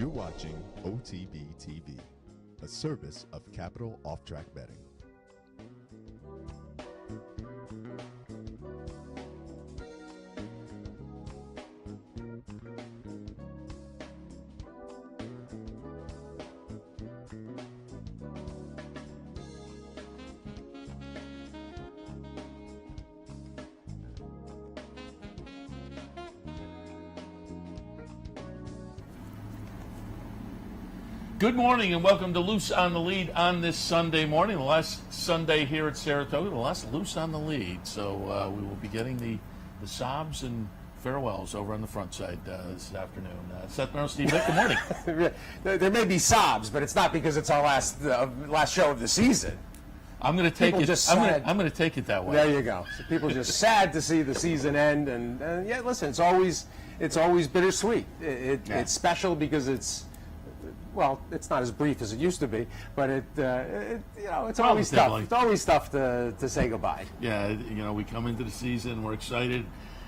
You're watching OTB TV, a service of Capital Off Track Betting. Good morning and welcome to Loose on the Lead on this Sunday morning, the last Sunday here at Saratoga, the last Loose on the Lead. So we will be getting the sobs and farewells over on the front side this afternoon. Seth Merrill, Steve Vick, good morning. There may be sobs, but it's not because it's our last show of the season. I'm going to take it. I'm going to take it that way. There you go. So people are just sad to see the season end, and yeah, listen, it's always bittersweet. It's special because it's. Well, it's not as brief as it used to be, but it's always tough. It's always tough to say goodbye. Yeah, we come into the season, we're excited.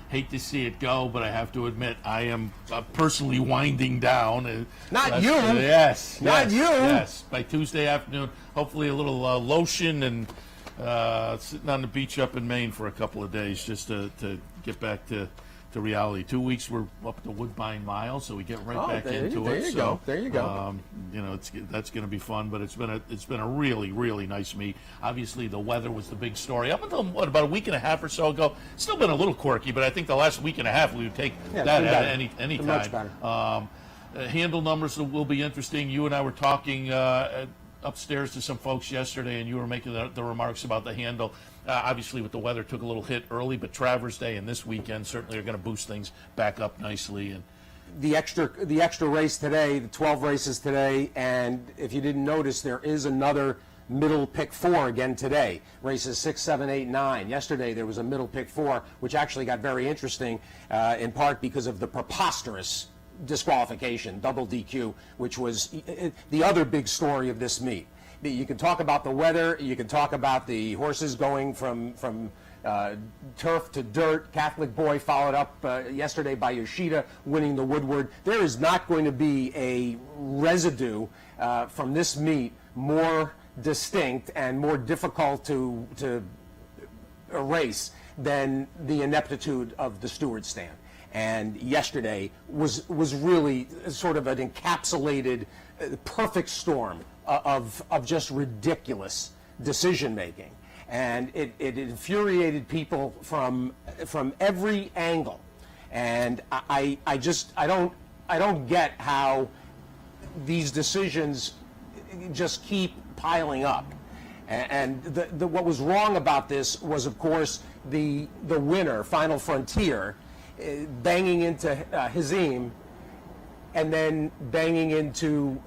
Hate to see it go, but I have to admit I am personally winding down. Not you. Yes. Not you. Yes. By Tuesday afternoon, hopefully a little lotion and sitting on the beach up in Maine for a couple of days just to get back to reality. 2 weeks we're up at the Woodbine Mile, so we get right back into it. There you go. That's going to be fun, but it's been a really, really nice meet. Obviously, the weather was the big story. Up until about a week and a half or so ago, it's still been a little quirky, but I think the last week and a half we would take that at any time. Much better. Handle numbers will be interesting. You and I were talking upstairs to some folks yesterday, and you were making the remarks about the handle. Obviously, with the weather, took a little hit early, but Travers Day and this weekend certainly are going to boost things back up nicely. And the extra race today, the 12 races today, and if you didn't notice, there is another middle pick 4 again today. Races 6, 7, 8, 9. Yesterday there was a middle pick 4, which actually got very interesting, in part because of the preposterous disqualification, double DQ, which was the other big story of this meet. You can talk about the weather, you can talk about the horses going from turf to dirt. Catholic Boy followed up yesterday by Yoshida winning the Woodward. There is not going to be a residue from this meet more distinct and more difficult to erase than the ineptitude of the steward stand. And yesterday was really sort of an encapsulated perfect storm of just ridiculous decision making, and it infuriated people from every angle, and I don't get how these decisions just keep piling up. And what was wrong about this was, of course, the winner, Final Frontier, banging into Hazim, and then banging into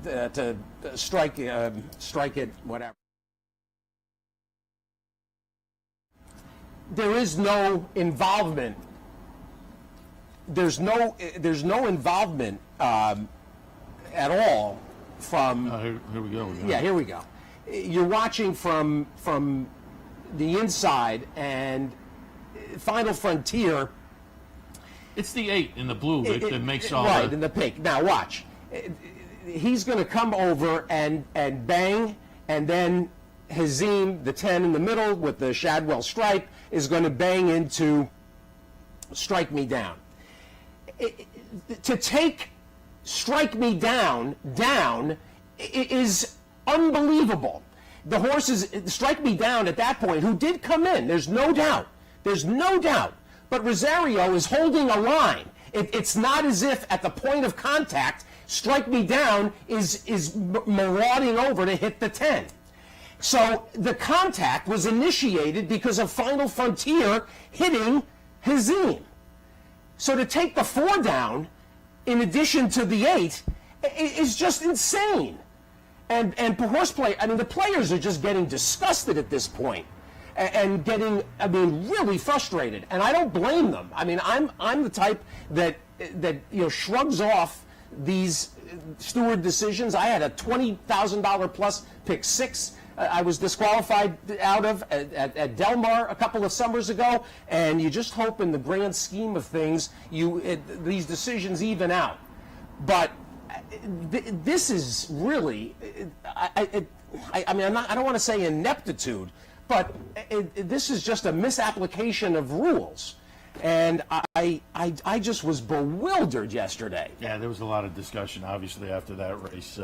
to strike it, whatever. There is no involvement. There's no involvement at all from. Here we go. Yeah, here we go. You're watching from the inside, and Final Frontier. It's the 8 in the blue that makes all right in the pink. Now watch. He's going to come over and bang, and then Hazim, the 10 in the middle with the Shadwell stripe, is going to bang into Strike Me Down. To take Strike Me Down is unbelievable. The horses, Strike Me Down at that point, who did come in, there's no doubt. But Rosario is holding a line. It's not as if at the point of contact, Strike Me Down is marauding over to hit the 10. So the contact was initiated because of Final Frontier hitting Hazim. So to take the 4 down, in addition to the 8, is just insane. And horseplay, the players are just getting disgusted at this point. And getting, really frustrated, and I don't blame them. I'm the type that shrugs off these steward decisions. I had a $20,000 plus pick 6 I was disqualified out of at Del Mar a couple of summers ago, and you just hope in the grand scheme of things these decisions even out. But this is really, I mean, I don't want to say ineptitude, but this is just a misapplication of rules. And I just was bewildered yesterday. Yeah, there was a lot of discussion, obviously, after that race.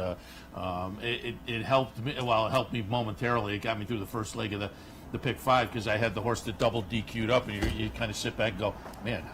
It helped me. Well, it helped me momentarily. It got me through the first leg of the pick 5 because I had the horse that double DQ'd up, and you kind of sit back and go, man,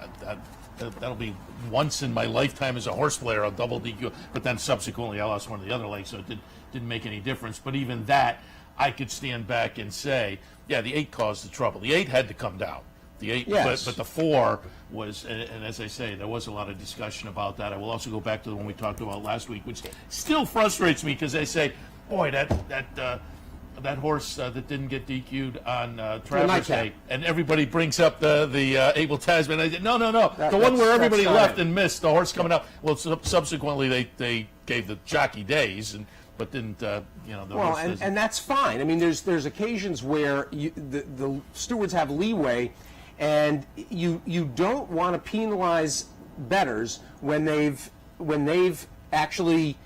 that'll be once in my lifetime as a horse player, I'll double DQ. But then subsequently, I lost one of the other legs, so it didn't make any difference. But even that, I could stand back and say, yeah, the 8 caused the trouble. The 8 had to come down. The 8, yes. but the 4 was, and as I say, there was a lot of discussion about that. I will also go back to the one we talked about last week, which still frustrates me because they say, boy, that horse that didn't get DQ'd on Travers Day, and everybody brings up the Abel Tasman. I said, no, the one where everybody left and missed, the horse coming up. Well, subsequently they gave the jockey days, but didn't, the well, and that's fine. I mean, there's occasions where the stewards have leeway, and you don't want to penalize bettors when they've actually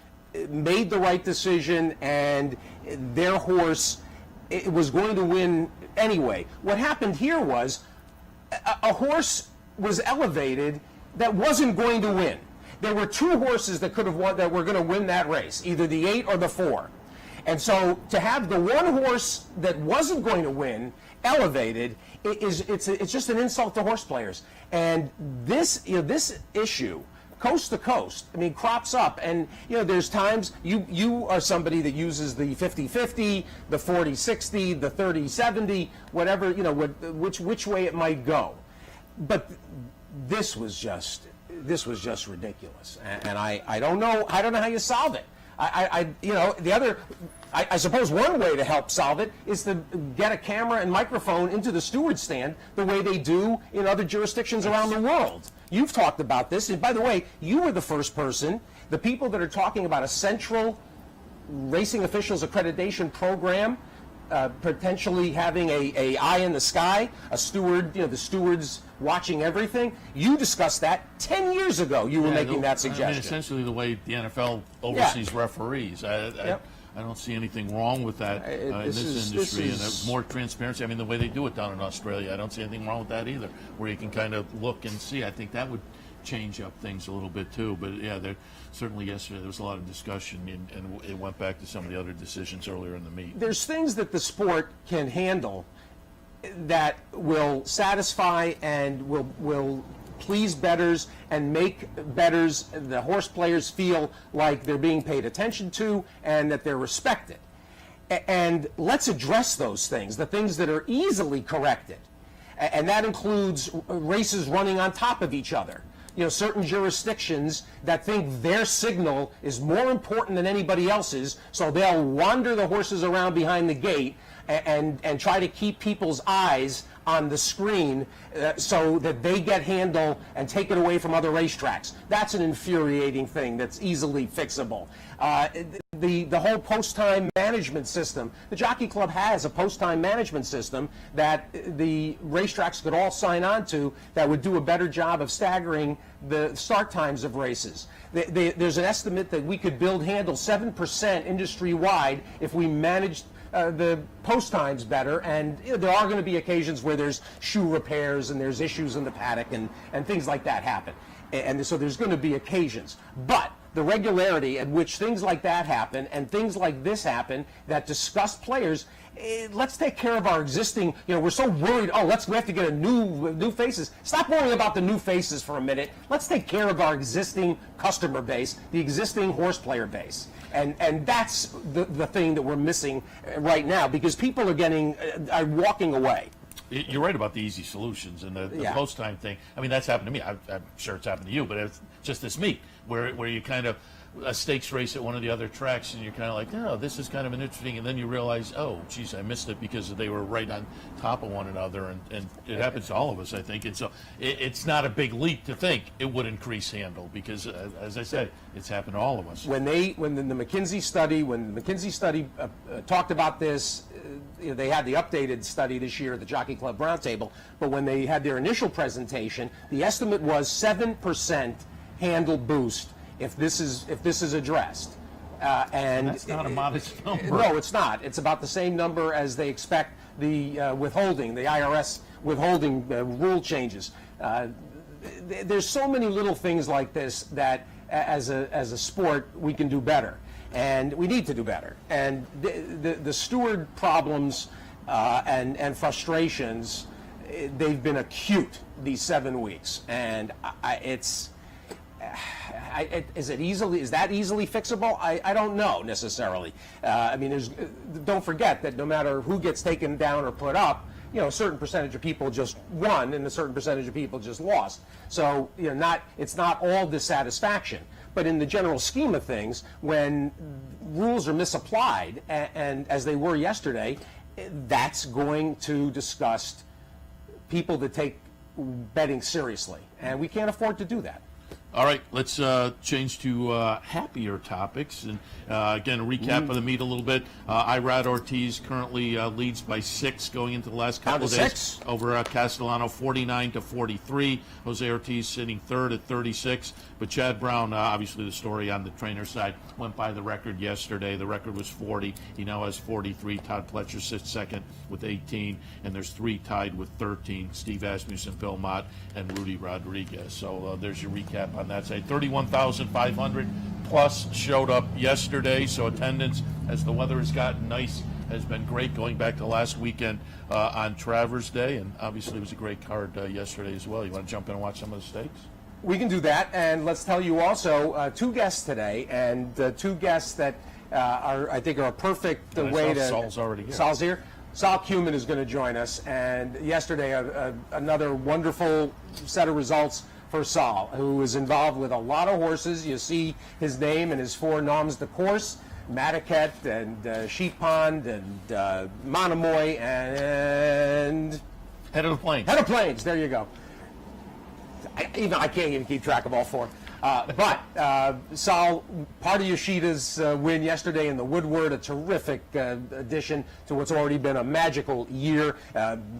made the right decision and their horse was going to win anyway. What happened here was a horse was elevated that wasn't going to win. There were 2 horses that could have won, that were going to win that race, either the 8 or the 4. And so to have the one horse that wasn't going to win elevated, it's just an insult to horse players. And this issue, coast to coast, I mean, crops up. And, there's times you are somebody that uses the 50-50, the 40-60, the 30-70, whatever, which way it might go. But this was just ridiculous. And I don't know how you solve it. I suppose one way to help solve it is to get a camera and microphone into the steward stand the way they do in other jurisdictions around the world. You've talked about this, and by the way, you were the first person, the people that are talking about a central racing officials accreditation program, potentially having a eye in the sky, a steward, the stewards watching everything. You discussed that 10 years ago. You were making that suggestion. I mean, essentially the way the NFL oversees referees. I don't see anything wrong with that in this industry. And more transparency. I mean, the way they do it down in Australia, I don't see anything wrong with that either, where you can kind of look and see. I think that would change up things a little bit too. But yeah, certainly yesterday there was a lot of discussion, and it went back to some of the other decisions earlier in the meet. There's things that the sport can handle that will satisfy and will please bettors and make bettors, the horse players, feel like they're being paid attention to and that they're respected. And let's address those things, the things that are easily corrected. And that includes races running on top of each other. Certain jurisdictions that think their signal is more important than anybody else's, so they'll wander the horses around behind the gate and try to keep people's eyes on the screen so that they get handle and take it away from other racetracks. That's an infuriating thing that's easily fixable. The whole post-time management system. The Jockey Club has a post-time management system that the racetracks could all sign on to that would do a better job of staggering the start times of races. There's an estimate that we could build handle 7% industry-wide if we managed the post times better, and there are going to be occasions where there's shoe repairs and there's issues in the paddock and things like that happen. And so there's going to be occasions. But the regularity at which things like that happen and things like this happen that disgust players, let's take care of our existing, we're so worried, we have to get new faces. Stop worrying about the new faces for a minute. Let's take care of our existing customer base, the existing horse player base. And that's the thing that we're missing right now, because people are walking away. You're right about the easy solutions and the post-time thing. I mean, that's happened to me. I'm sure it's happened to you, but it's just this meet where you kind of a stakes race at one of the other tracks, and you're kind of like, oh, this is kind of an interesting, and then you realize, oh, geez, I missed it because they were right on top of one another, and it happens to all of us, I think. And so it's not a big leap to think it would increase handle because, as I said, it's happened to all of us. When the McKinsey study talked about this, they had the updated study this year at the Jockey Club Roundtable, but when they had their initial presentation, the estimate was 7% handle boost if this is addressed. And that's not a modest number. No, it's not. It's about the same number as they expect the withholding, the IRS withholding rule changes. There's so many little things like this that, as a sport, we can do better, and we need to do better. And the steward problems and frustrations, they've been acute these 7 weeks, and is that easily fixable? I don't know necessarily. I mean, don't forget that no matter who gets taken down or put up, a certain percentage of people just won and a certain percentage of people just lost. So, it's not all dissatisfaction. But in the general scheme of things, when rules are misapplied, and as they were yesterday, that's going to disgust people that take betting seriously. And we can't afford to do that. All right, let's change to happier topics. And again, a recap of the meet a little bit. Irad Ortiz currently leads by 6 going into the last couple of days. 6? Over Castellano, 49-43. Jose Ortiz sitting third at 36. But Chad Brown, obviously the story on the trainer side, went by the record yesterday. The record was 40. He now has 43. Todd Pletcher sits second with 18. And there's 3 tied with 13. Steve Asmussen, Bill Mott, and Rudy Rodriguez. So there's your recap on that side. 31,500 plus showed up yesterday. So attendance, as the weather has gotten nice, has been great going back to last weekend on Travers Day. And obviously it was a great card yesterday as well. You want to jump in and watch some of the stakes? We can do that, and let's tell you also 2 guests today, and 2 guests that I think are a perfect way to. Saul's already here. Saul's here. Saul Cumin is going to join us, and yesterday another wonderful set of results for Saul, who is involved with a lot of horses. You see his name and his 4 noms de course: Mataket and Sheep Pond and Monomoy and Head of the Plains. Head of Plains. There you go. I can't even keep track of all 4. But Saul, part of Yoshida's win yesterday in the Woodward, a terrific addition to what's already been a magical year.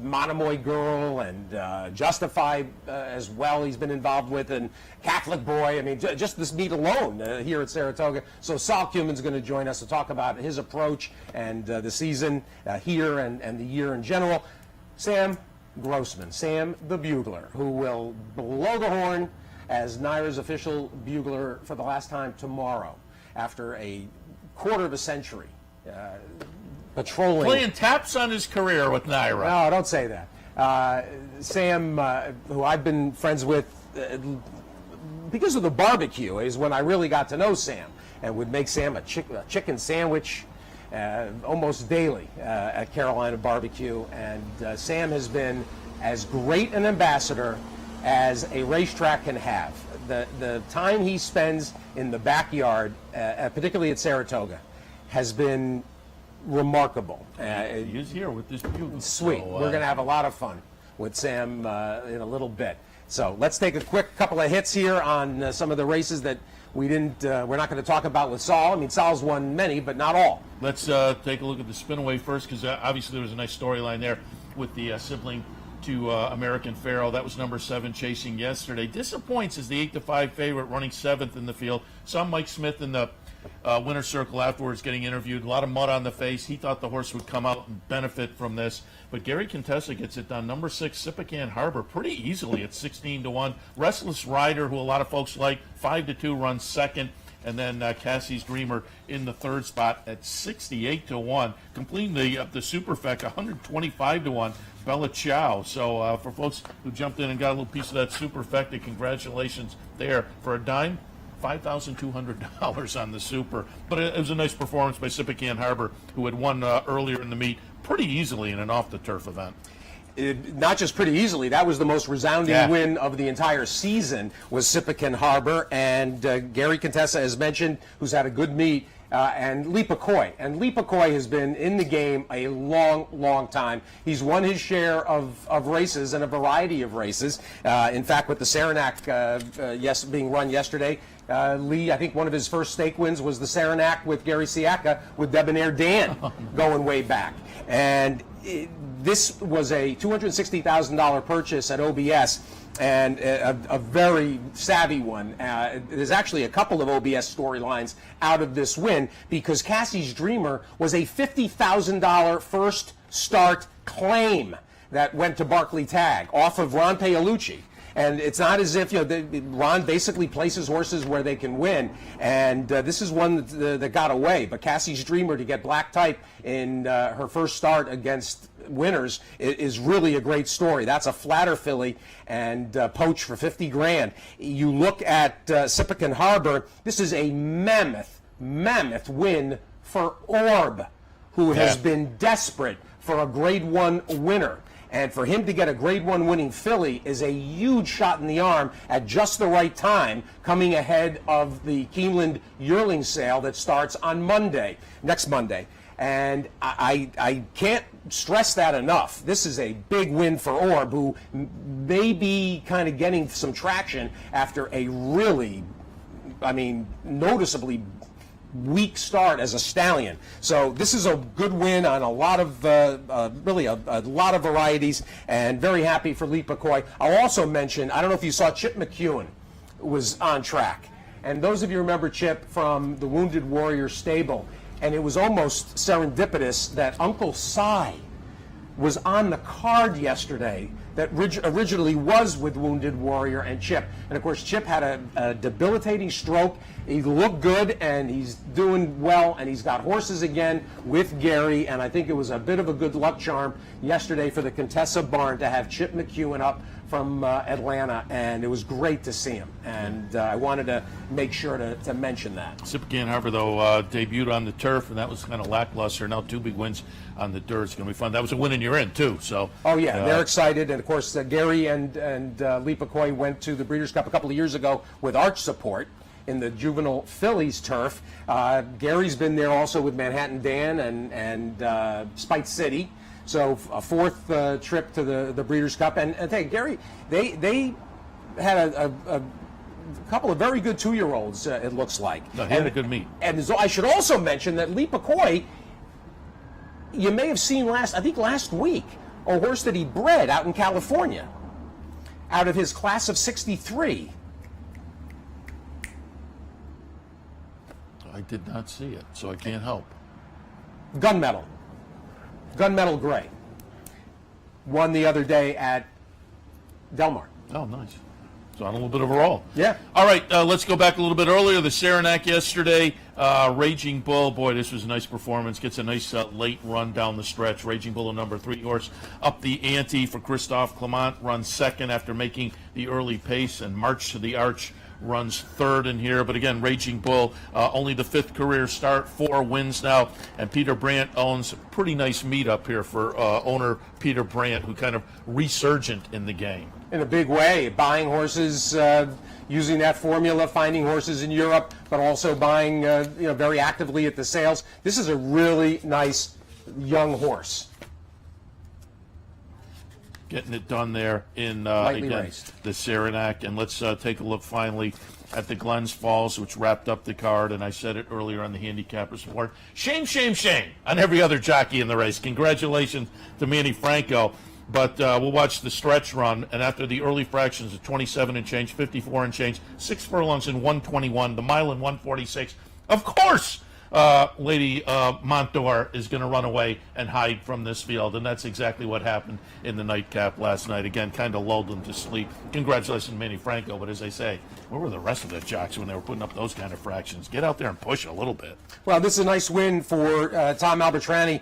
Monomoy Girl and Justify as well he's been involved with, and Catholic Boy. I mean, just this meet alone here at Saratoga. So Saul Cumin's going to join us to talk about his approach and the season here and the year in general. Sam Grossman, Sam the Bugler, who will blow the horn as NYRA's official bugler for the last time tomorrow, after a quarter of a century patrolling. Playing taps on his career with NYRA. No, don't say that. Sam, who I've been friends with because of the barbecue, is when I really got to know Sam, and would make Sam a chicken sandwich almost daily at Carolina Barbecue. And Sam has been as great an ambassador as a racetrack can have. The time he spends in the backyard, particularly at Saratoga, has been remarkable. He's here with this bugle. Sweet. So, we're going to have a lot of fun with Sam in a little bit. So let's take a quick couple of hits here on some of the races that we're not going to talk about with Saul. I mean, Saul's won many, but not all. Let's take a look at the Spinaway first, because obviously there was a nice storyline there with the sibling to American Pharoah. That was number 7 chasing yesterday. Disappoints as the 8-5 favorite, running 7th in the field. Saw Mike Smith in the winner's circle afterwards getting interviewed. A lot of mud on the face. He thought the horse would come out and benefit from this. But Gary Contessa gets it done. Number 6, Sipacan Harbor, pretty easily at 16-1. Restless Rider, who a lot of folks like, 5-2, runs second. And then Cassie's Dreamer in the 3rd spot at 68-1. Completing the Superfect, 125-1. Bella Ciao. So for folks who jumped in and got a little piece of that Superfecta, congratulations there. For a dime, $5,200 on the Super. But it was a nice performance by Sipacan Harbor, who had won earlier in the meet pretty easily in an off-the-turf event. Not just pretty easily, that was the most resounding win of the entire season, was Sipacan Harbor. And Gary Contessa, as mentioned, who's had a good meet, and Lipa Coy. And Lipa Coy has been in the game a long, long time. He's won his share of races and a variety of races. In fact, with the Saranac being run yesterday, Lee, I think one of his first stake wins was the Saranac with Gary Siaka with Debonair Dan going way back. And this was a $260,000 purchase at OBS, and a very savvy one. There's actually a couple of OBS storylines out of this win, because Cassie's Dreamer was a $50,000 first start claim that went to Barclay Tagg off of Ron Paolucci. And it's not as if, Ron basically places horses where they can win. And this is one that got away. But Cassie's Dreamer to get black type in her first start against winners is really a great story. That's a flatter filly and poach for 50 grand. You look at Sipican Harbor, this is a mammoth win for Orb, who has been desperate for a Grade 1 winner. And for him to get a Grade 1 winning filly is a huge shot in the arm at just the right time, coming ahead of the Keeneland yearling sale that starts on next Monday. And I can't stress that enough. This is a big win for Orb, who may be kind of getting some traction after a really, noticeably weak start as a stallion. So this is a good win on a lot of, really a lot of varieties, and very happy for Lee McCoy. I'll also mention, I don't know if you saw Chip McEwen was on track. And those of you remember Chip from the Wounded Warrior stable, and it was almost serendipitous that Uncle Si was on the card yesterday that originally was with Wounded Warrior and Chip. And of course, Chip had a debilitating stroke. He looked good, and he's doing well, and he's got horses again with Gary, and I think it was a bit of a good luck charm yesterday for the Contessa barn to have Chip McEwen up from Atlanta, and it was great to see him. And I wanted to make sure to mention that. Sipican Harbor, though, debuted on the turf, and that was kind of lackluster. Now 2 big wins on the dirt. It's going to be fun. That was a win in your end, too. So. Oh, yeah, they're excited. And, of course, Gary and Lee McCoy went to the Breeders' Cup a couple of years ago with Arch support in the juvenile fillies turf. Gary's been there also with Manhattan Dan and Spite City. So a fourth trip to the Breeders' Cup. And I think Gary, they had a couple of very good 2-year-olds, it looks like. No, he had a good meet. And so I should also mention that Lee McCoy, you may have seen last week, a horse that he bred out in California, out of his class of 63. I did not see it, so I can't help. Gunmetal Gray. Won the other day at Del Mar. Oh, nice. So on a little bit of a roll. Yeah. All right, let's go back a little bit earlier. The Saranac yesterday. Raging Bull, boy, this was a nice performance. Gets a nice late run down the stretch. Raging Bull, a number 3 horse, up the ante for Christophe Clement. Runs second after making the early pace, and March to the Arch runs third in here. But again, Raging Bull, only the 5th career start, 4 wins now. And Peter Brandt owns a pretty nice meet up here for owner Peter Brandt, who kind of resurgent in the game. In a big way, buying horses, using that formula, finding horses in Europe, but also buying very actively at the sales. This is a really nice young horse. Getting it done there in again, the Saranac. And let's take a look finally at the Glens Falls, which wrapped up the card. And I said it earlier on the Handicappers Report. Shame, shame, shame on every other jockey in the race. Congratulations to Manny Franco. But we'll watch the stretch run. And after the early fractions of 27 and change, 54 and change, 6 furlongs in 121, the mile in 146, of course, Lady Montour is going to run away and hide from this field, and that's exactly what happened in the nightcap last night. Again, kind of lulled them to sleep. Congratulations to Manny Franco, but as I say, where were the rest of the jocks when they were putting up those kind of fractions? Get out there and push a little bit. Well, this is a nice win for Tom Albertrani,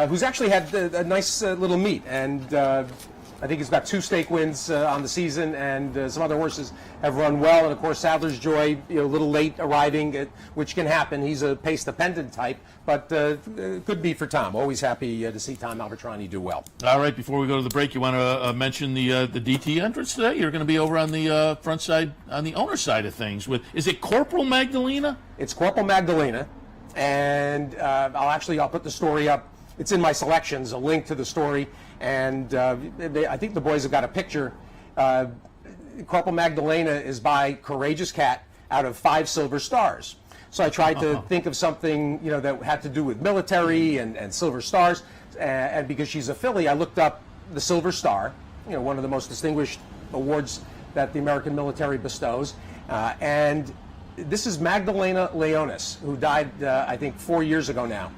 who's actually had a nice little meet, and I think he's got 2 stake wins on the season, and some other horses have run well. And of course, Sadler's Joy, a little late arriving, which can happen. He's a pace-dependent type, but could be for Tom. Always happy to see Tom Albertrani do well. All right, before we go to the break, you want to mention the DT entrance today? You're going to be over on the front side, on the owner side of things. Is it Corporal Magdalena? It's Corporal Magdalena, and I'll put the story up. It's in my selections, a link to the story, and I think the boys have got a picture. Corporal Magdalena is by Courageous Cat out of 5 Silver Stars. So I tried to think of something that had to do with military and Silver Stars. and because she's a Philly, I looked up the Silver Star, one of the most distinguished awards that the American military bestows, and this is Magdalena Leonis, who died, I think, 4 years ago now.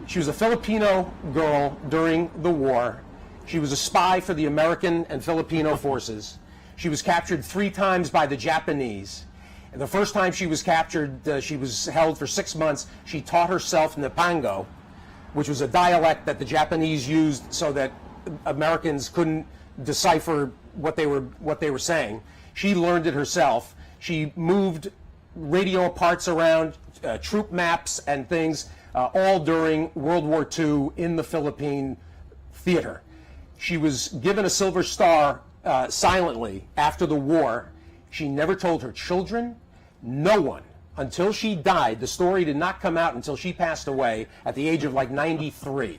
She was a Filipino girl during the war. She was a spy for the American and Filipino forces. She was captured 3 times by the Japanese. And the first time she was captured, she was held for 6 months. She taught herself Nipango, which was a dialect that the Japanese used so that Americans couldn't decipher what they were saying. She learned it herself. She moved radio parts around, troop maps and things, all during World War II in the Philippine theater. She was given a Silver Star silently after the war. She never told her children, no one, until she died. The story did not come out until she passed away at the age of like 93.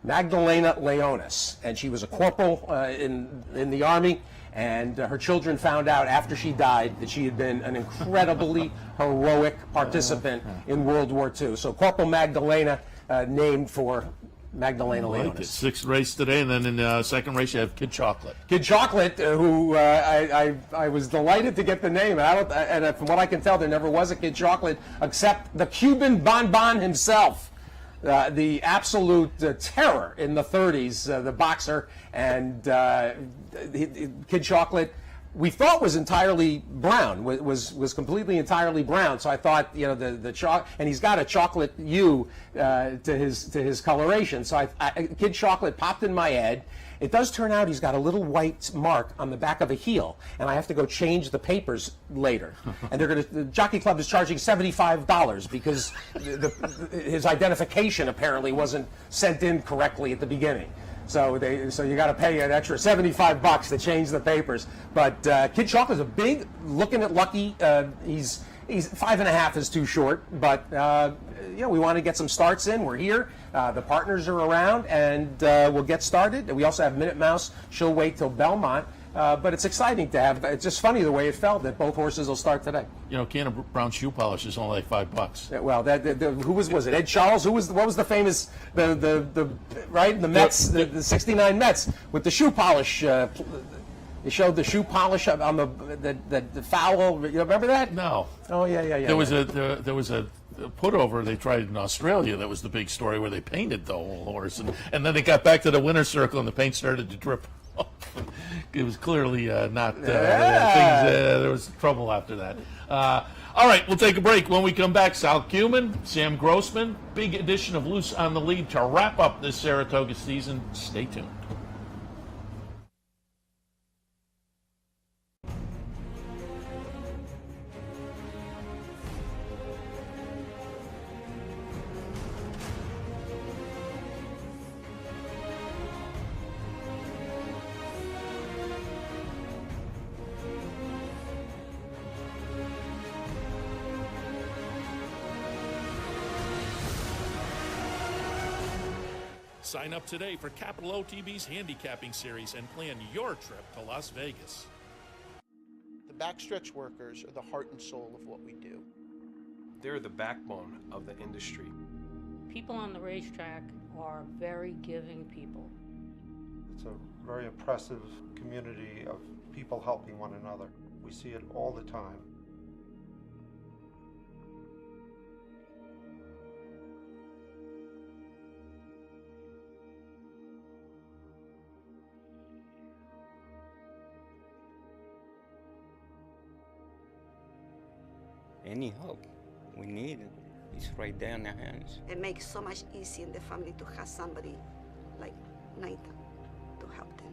Magdalena Leonis, and she was a corporal in the Army, and her children found out after she died that she had been an incredibly heroic participant in World War II. So Corporal Magdalena, named for Magdalena Leonis. 6th race today, and then in the second race you have Kid Chocolate. Kid Chocolate, who I was delighted to get the name, and from what I can tell, there never was a Kid Chocolate except the Cuban Bon Bon himself. The absolute terror in the 30s, the boxer, and Kid Chocolate, we thought was entirely brown, was completely entirely brown. So I thought, and he's got a chocolate hue to his coloration. So Kid Chocolate popped in my head. It does turn out he's got a little white mark on the back of a heel, and I have to go change the papers later. And the Jockey Club is charging $75 because his identification apparently wasn't sent in correctly at the beginning. So you got to pay an extra $75 to change the papers. But Kid Chocolate's a big, looking at Lucky. He's 5.5 is too short, but we want to get some starts in. We're here. The partners are around, and we'll get started. We also have Minute Mouse. She'll wait till Belmont. But it's exciting to have. It's just funny the way it felt that both horses will start today. A can of brown shoe polish is only like $5. Yeah, well, who was it? Ed Charles? What was the famous the Mets, the '69 Mets with the shoe polish? They showed the shoe polish on the foul. You remember that? No. Oh yeah. There was a putover they tried in Australia. That was the big story where they painted the whole horse, and then they got back to the winner's circle and the paint started to drip. It was clearly not things. There was trouble after that. All right, we'll take a break. When we come back, Sal Cumin, Sam Grossman, big edition of Loose on the Lead to wrap up this Saratoga season. Stay tuned. Sign up today for Capital OTB's handicapping series and plan your trip to Las Vegas. The backstretch workers are the heart and soul of what we do. They're the backbone of the industry. People on the racetrack are very giving people. It's a very oppressive community of people helping one another. We see it all the time. Any help we need is right there in their hands. It makes so much easier in the family to have somebody like Nathan to help them.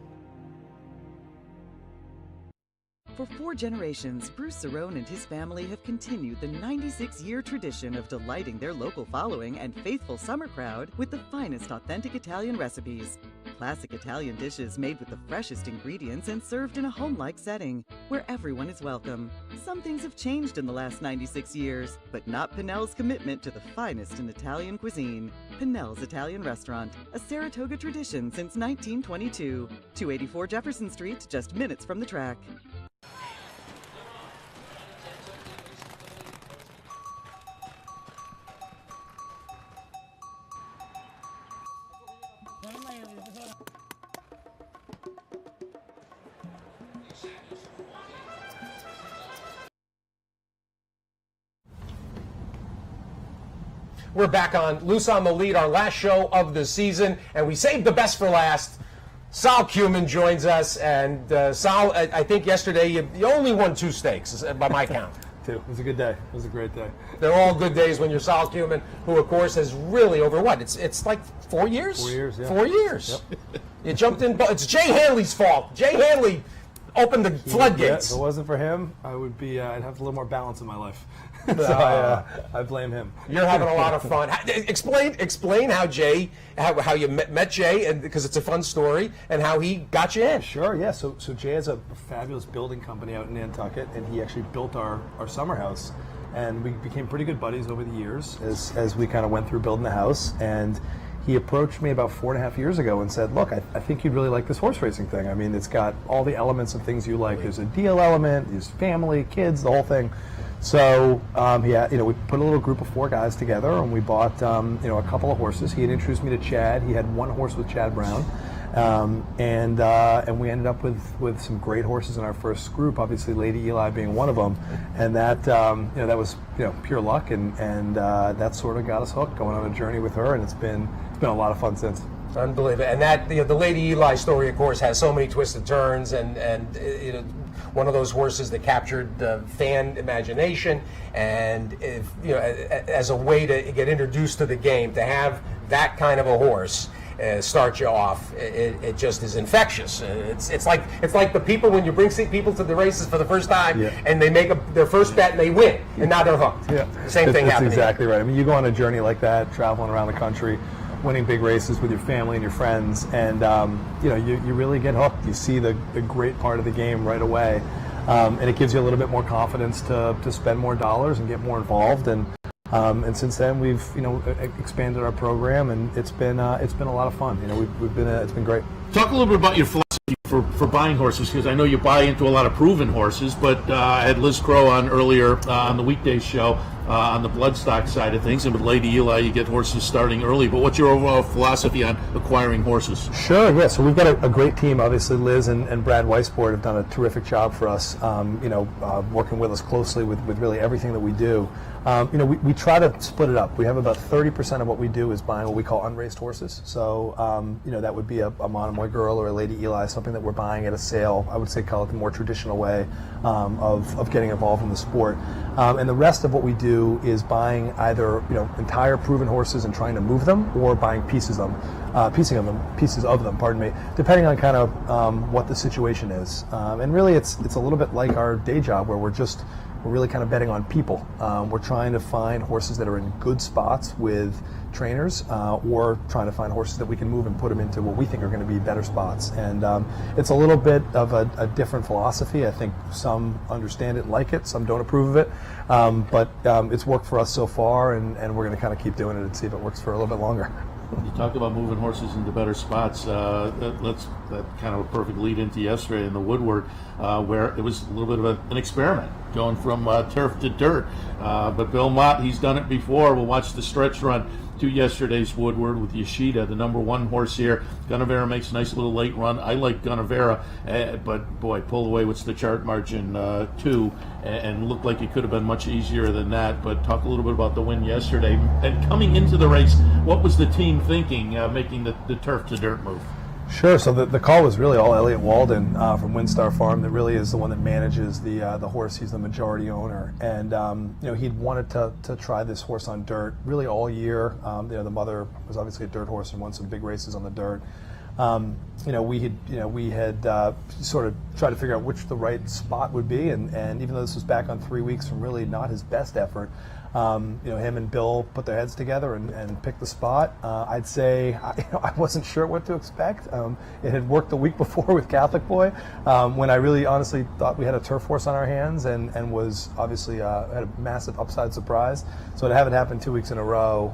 For 4 generations, Bruce Cerrone and his family have continued the 96-year tradition of delighting their local following and faithful summer crowd with the finest authentic Italian recipes. Classic Italian dishes made with the freshest ingredients and served in a home-like setting where everyone is welcome. Some things have changed in the last 96 years, but not Pinnell's commitment to the finest in Italian cuisine. Pinnell's Italian Restaurant, a Saratoga tradition since 1922. 284 Jefferson Street, just minutes from the track. We're back on Loose on the Lead, our last show of the season, and we saved the best for last. Sal Cumin joins us, and Sal, I think yesterday you only won 2 steaks, by my count. 2. It was a good day. It was a great day. They're all good days when you're Sal Cumin, who, of course, has really over what? It's like 4 years? 4 years, yeah. 4 years. Yep. You jumped in. It's Jay Hanley's fault. Jay Hanley opened the floodgates. Yeah, if it wasn't for him, I would be. I'd have a little more balance in my life. So I blame him. You're having a lot of fun. Explain how Jay, how you met Jay, and because it's a fun story, and how he got you in. Sure, yeah. So Jay has a fabulous building company out in Nantucket, and he actually built our summer house, and we became pretty good buddies over the years as we kind of went through building the house. And he approached me about 4.5 years ago and said, "Look, I think you'd really like this horse racing thing. I mean, it's got all the elements of things you like. There's a deal element, there's family, kids, the whole thing." So we put a little group of 4 guys together, and we bought a couple of horses. He had introduced me to Chad. He had 1 horse with Chad Brown, and we ended up with some great horses in our first group. Obviously, Lady Eli being one of them, and that was pure luck, and that sort of got us hooked, going on a journey with her, and it's been a lot of fun since. Unbelievable. And that the Lady Eli story, of course, has so many twists and turns, and one of those horses that captured the fan imagination, and as a way to get introduced to the game, to have that kind of a horse start you off, it just is infectious. It's like the people when you bring people to the races for the first time, and they make their first bet and they win, and now they're hooked. Yeah. Same thing happens. That's exactly right. I mean, you go on a journey like that, traveling around the country, winning big races with your family and your friends, and you really get hooked. You see the great part of the game right away, and it gives you a little bit more confidence to spend more dollars and get more involved. And since then we've expanded our program, and it's been a lot of fun. It's been great. Talk a little bit about your philosophy for buying horses, because I know you buy into a lot of proven horses, but I had Liz Crow on earlier on the weekday show on the bloodstock side of things, and with Lady Eli you get horses starting early, but what's your overall philosophy on acquiring horses? Sure, yeah, so we've got a great team. Obviously Liz and Brad Weisbord have done a terrific job for us, working with us closely with really everything that we do. We try to split it up. We have about 30% of what we do is buying what we call unraced horses. So, that would be a Monomoy Girl or a Lady Eli, something that we're buying at a sale. I would say call it the more traditional way of getting involved in the sport. And the rest of what we do is buying either entire proven horses and trying to move them, or buying pieces of them, pardon me, depending on kind of what the situation is. And really, it's a little bit like our day job, where we're really kind of betting on people. We're trying to find horses that are in good spots with trainers, or trying to find horses that we can move and put them into what we think are going to be better spots. And it's a little bit of a different philosophy. I think some understand it, like it, some don't approve of it. But it's worked for us so far, and we're going to kind of keep doing it and see if it works for a little bit longer. You talked about moving horses into better spots. That kind of a perfect lead into yesterday in the Woodward, where it was a little bit of an experiment, going from turf to dirt. But Bill Mott, he's done it before. We'll watch the stretch run to yesterday's Woodward with Yoshida, the number 1 horse here. Gunnevera makes a nice little late run. I like Gunnevera, but boy, pulled away. What's the chart margin? 2, and looked like it could have been much easier than that. But talk a little bit about the win yesterday. And coming into the race, what was the team thinking, making the turf to dirt move? Sure. So the call was really all Elliot Walden from Windstar Farm, that really is the one that manages the horse. He's the majority owner, and he'd wanted to try this horse on dirt really all year. The mother was obviously a dirt horse and won some big races on the dirt. We had sort of tried to figure out which the right spot would be, and even though this was back on 3 weeks from really not his best effort, him and Bill put their heads together and picked the spot. I'd say I wasn't sure what to expect. It had worked the week before with Catholic Boy, when I really honestly thought we had a turf horse on our hands, and was obviously had a massive upside surprise. So to have it happen 2 weeks in a row,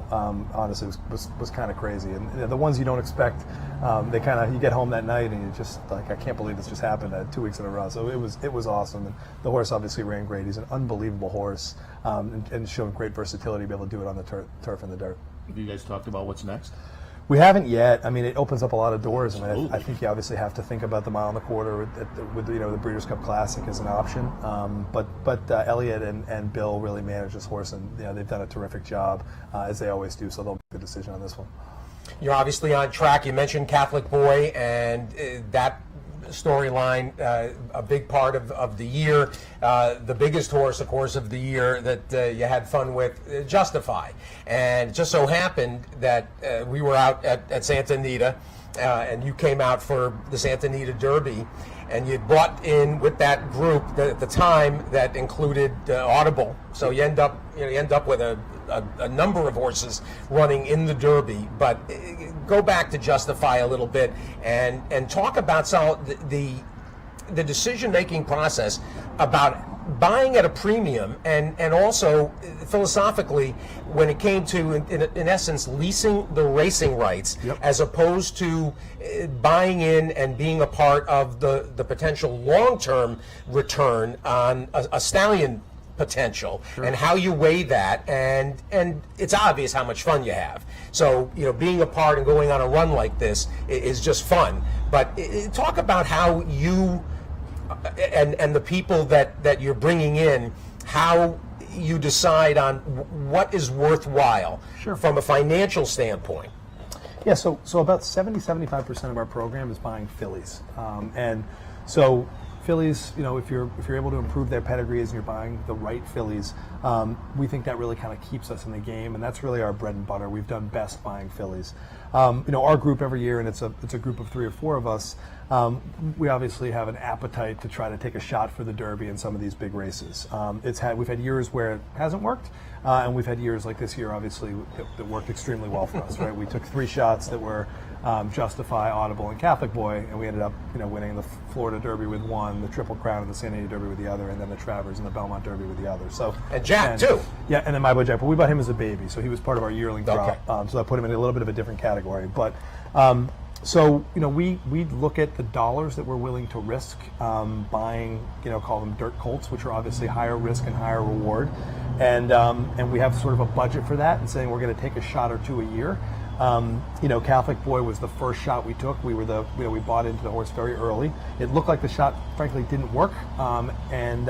honestly was kind of crazy. And the ones you don't expect, you get home that night and you just like, I can't believe this just happened 2 weeks in a row. So it was awesome. And the horse obviously ran great. He's an unbelievable horse, and showed great versatility to be able to do it on the turf and the dirt. Have you guys talked about what's next? We haven't yet. I mean, it opens up a lot of doors. I mean, I think you obviously have to think about the mile and a quarter with the Breeders' Cup Classic as an option. But Elliot and Bill really manage this horse, and they've done a terrific job as they always do. So they'll make a decision on this one. You're obviously on track. You mentioned Catholic Boy, and that storyline, a big part of the year. The biggest horse, of course, of the year that you had fun with, Justify. And it just so happened that we were out at Santa Anita, and you came out for the Santa Anita Derby, and you brought in with that group at the time that included Audible. So you end up with a number of horses running in the Derby. But go back to Justify a little bit and talk about some the decision-making process about buying at a premium and also philosophically when it came to, in essence, leasing the racing rights as opposed to buying in and being a part of the potential long-term return on a stallion potential, and how you weigh that, and it's obvious how much fun you have. So being a part and going on a run like this is just fun. But talk about how you and the people that you're bringing in, how you decide on what is worthwhile from a financial standpoint. Yeah, so about 70-75% of our program is buying fillies, and so fillies, if you're able to improve their pedigrees and you're buying the right fillies, we think that really kind of keeps us in the game, and that's really our bread and butter. We've done best buying fillies. Our group every year, and it's a group of 3 or 4 of us. We obviously have an appetite to try to take a shot for the Derby in some of these big races. We've had years where it hasn't worked, and we've had years like this year, obviously, that worked extremely well for us. Right, we took 3 shots that were Justify, Audible, and Catholic Boy, and we ended up winning the Florida Derby with 1, the Triple Crown and the Santa Anita Derby with the other, and then the Travers and the Belmont Derby with the other. So and Jack too. Yeah, and then My Boy Jack, but we bought him as a baby, so he was part of our yearling crop. So I put him in a little bit of a different category, but. So we look at the dollars that we're willing to risk buying, call them dirt colts, which are obviously higher risk and higher reward, and we have sort of a budget for that, and saying we're going to take a shot or 2 a year. Catholic Boy was the first shot we took. We bought into the horse very early. It looked like the shot, frankly, didn't work, and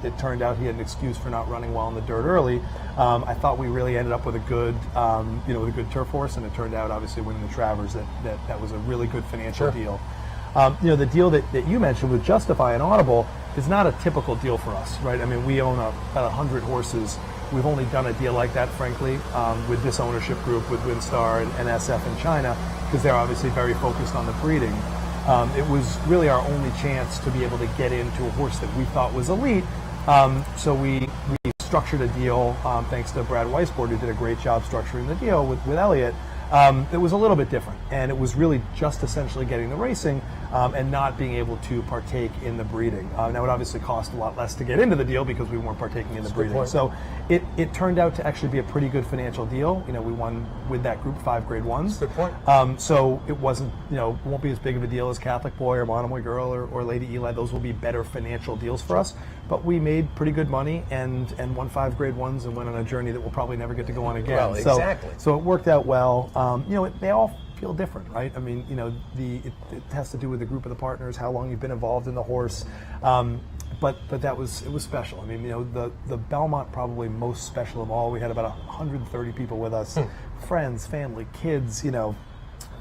it turned out he had an excuse for not running well in the dirt early. I thought we really ended up with a good, with a good turf horse, and it turned out, obviously, winning the Travers, that was a really good financial deal. The deal that you mentioned with Justify and Audible is not a typical deal for us, right? I mean, we own about 100 horses. We've only done a deal like that, frankly, with this ownership group, with WinStar and SF in China, because they're obviously very focused on the breeding. It was really our only chance to be able to get into a horse that we thought was elite. So we structured a deal, thanks to Brad Weisbord, who did a great job structuring the deal with Elliot. It was a little bit different, and it was really just essentially getting the racing and not being able to partake in the breeding. Now, it obviously cost a lot less to get into the deal because we weren't partaking in the breeding. So it turned out to actually be a pretty good financial deal. We won with that group 5 Grade 1s. Good point. So it wasn't, won't be as big of a deal as Catholic Boy or Monomoy Girl or Lady Eli. Those will be better financial deals for us. But we made pretty good money and won 5 Grade 1s and went on a journey that we'll probably never get to go on again. Well, exactly. So it worked out well. They all feel different, right? I mean, it has to do with the group of the partners, how long you've been involved in the horse. But it was special. I mean, the Belmont probably most special of all. We had about 130 people with us, friends, family, kids,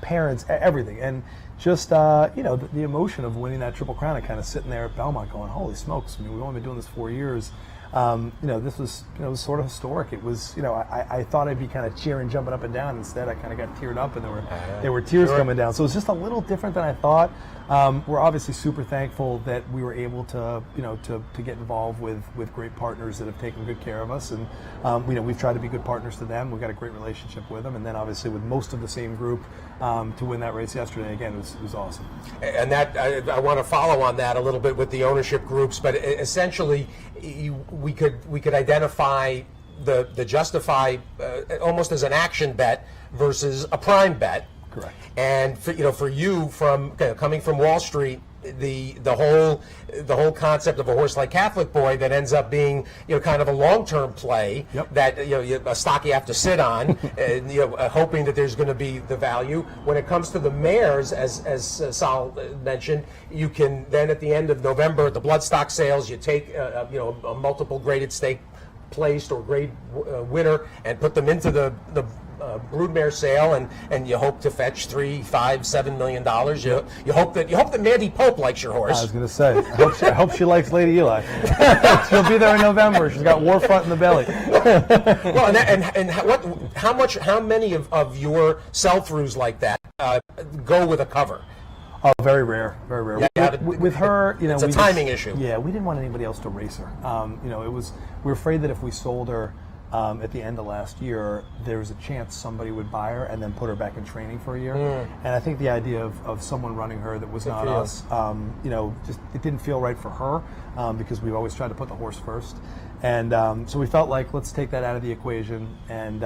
parents, everything. And just, the emotion of winning that Triple Crown and kind of sitting there at Belmont going, holy smokes, I mean, we've only been doing this 4 years. This was, it was sort of historic. It was, I thought I'd be kind of cheering, jumping up and down. Instead, I kind of got teared up, and there were tears coming down. So it was just a little different than I thought. We're obviously super thankful that we were able to, to get involved with great partners that have taken good care of us, and we've tried to be good partners to them. We've got a great relationship with them, and then obviously with most of the same group to win that race yesterday. Again, it was awesome. And that I want to follow on that a little bit with the ownership groups, but essentially, we could identify the Justify almost as an action bet versus a prime bet. Correct. And for you from coming from Wall Street the whole concept of a horse like Catholic Boy that ends up being kind of a long-term play that a stock you have to sit on, and, hoping that there's going to be the value. When it comes to the mares, as Sal mentioned, you can then at the end of November at the bloodstock sales, you take a multiple graded stake placed or grade winner and put them into the broodmare sale, and you hope to fetch $3, $5, $7 million. You hope that Mandy Pope likes your horse. I was going to say, I hope she likes Lady Eli. She'll be there in November. She's got war front in the belly. Well, how many of your sell-throughs like that go with a cover? Oh, very rare, very rare. Yeah, with her, it's a timing issue. Yeah, we didn't want anybody else to race her. We were afraid that if we sold her at the end of last year, there was a chance somebody would buy her and then put her back in training for a year. And I think the idea of someone running her that was not us, just it didn't feel right for her because we've always tried to put the horse first. And so we felt like let's take that out of the equation, and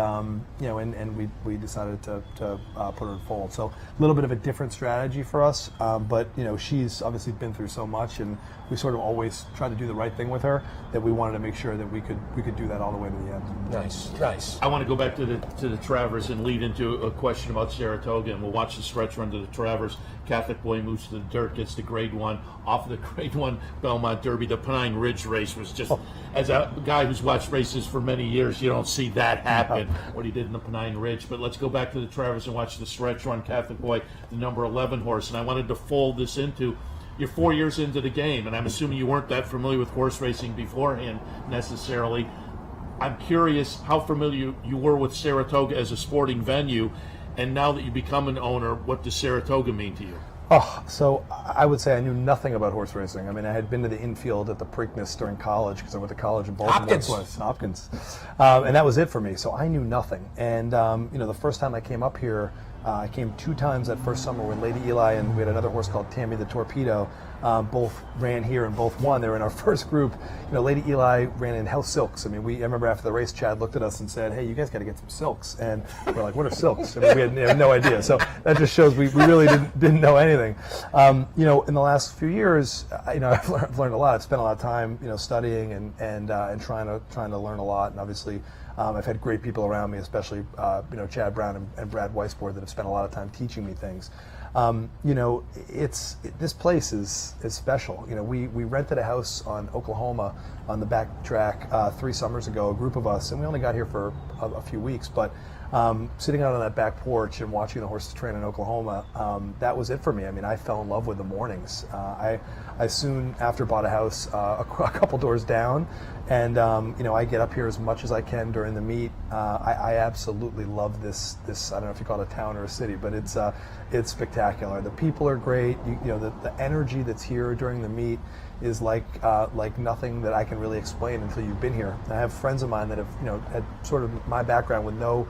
we decided to put her in fold. So a little bit of a different strategy for us, but she's obviously been through so much, and we sort of always try to do the right thing with her, that we wanted to make sure that we could do that all the way to the end. Nice. I want to go back to the Travers and lead into a question about Saratoga, and we'll watch the stretch run to the Travers. Catholic Boy moves to the dirt, gets the Grade 1. Off of the Grade 1 Belmont Derby, the Pine Ridge race was just, as a guy who's watched races for many years, you don't see that happen, what he did in the Pine Ridge. But let's go back to the Travers and watch the stretch run. Catholic Boy, the number 11 horse. And I wanted to fold this into, you're 4 years into the game, and I'm assuming you weren't that familiar with horse racing beforehand necessarily. I'm curious how familiar you were with Saratoga as a sporting venue, and now that you become an owner, what does Saratoga mean to you? Oh, so I would say I knew nothing about horse racing. I mean, I had been to the infield at the Preakness during college because I went to college in Baltimore. Hopkins. And that was it for me. So I knew nothing. And, the first time I came up here, I came 2 times that first summer when Lady Eli and we had another horse called Tammy the Torpedo. Both ran here and both won. They were in our first group. Lady Eli ran in House Silks. I mean, I remember after the race, Chad looked at us and said, "Hey, you guys got to get some silks." And we're like, "What are silks?" I mean, we had no idea. So that just shows we really didn't know anything. In the last few years, I've learned a lot. I've spent a lot of time, studying and trying to learn a lot. And obviously, I've had great people around me, especially Chad Brown and Brad Weisbord, that have spent a lot of time teaching me things. This place is special. We rented a house on Oklahoma on the back track 3 summers ago, a group of us, and we only got here for a few weeks, but sitting out on that back porch and watching the horses train in Oklahoma, that was it for me. I mean, I fell in love with the mornings. I soon after bought a house a couple doors down, and I get up here as much as I can during the meet. I absolutely love this. I don't know if you call it a town or a city, but it's spectacular. The people are great. The energy that's here during the meet is like nothing that I can really explain until you've been here. I have friends of mine that have had sort of my background with know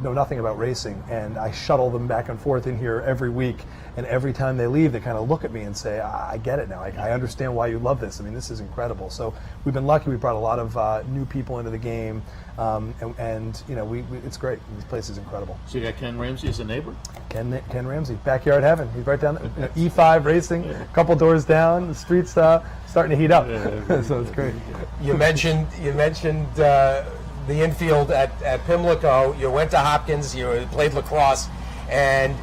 nothing about racing, and I shuttle them back and forth in here every week, and every time they leave they kind of look at me and say, I get it now, I understand why you love this. I mean, this is incredible. So we've been lucky. We brought a lot of new people into the game, and it's great. This place is incredible. So you got Ken Ramsey as a neighbor? Ken Ramsey, backyard heaven. He's right down there. E5 Racing, a couple doors down. The street's starting to heat up, so it's great. You mentioned the infield at Pimlico. You went to Hopkins. You played lacrosse, and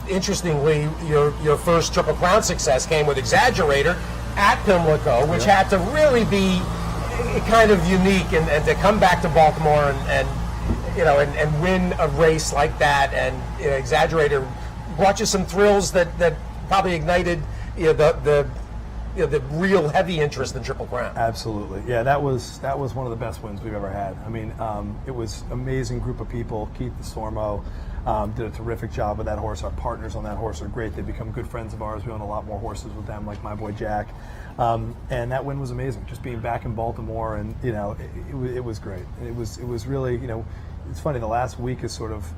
interestingly, your first Triple Crown success came with Exaggerator at Pimlico, which had to really be kind of unique, and to come back to Baltimore and win a race like that, and Exaggerator brought you some thrills that probably ignited the real heavy interest in Triple Crown. Absolutely, yeah. That was one of the best wins we've ever had. I mean, it was an amazing group of people. Keith DeSormo did a terrific job with that horse. Our partners on that horse are great. They've become good friends of ours. We own a lot more horses with them, like my boy Jack. And that win was amazing. Just being back in Baltimore, and it was great. It was really, it's funny. The last week has sort of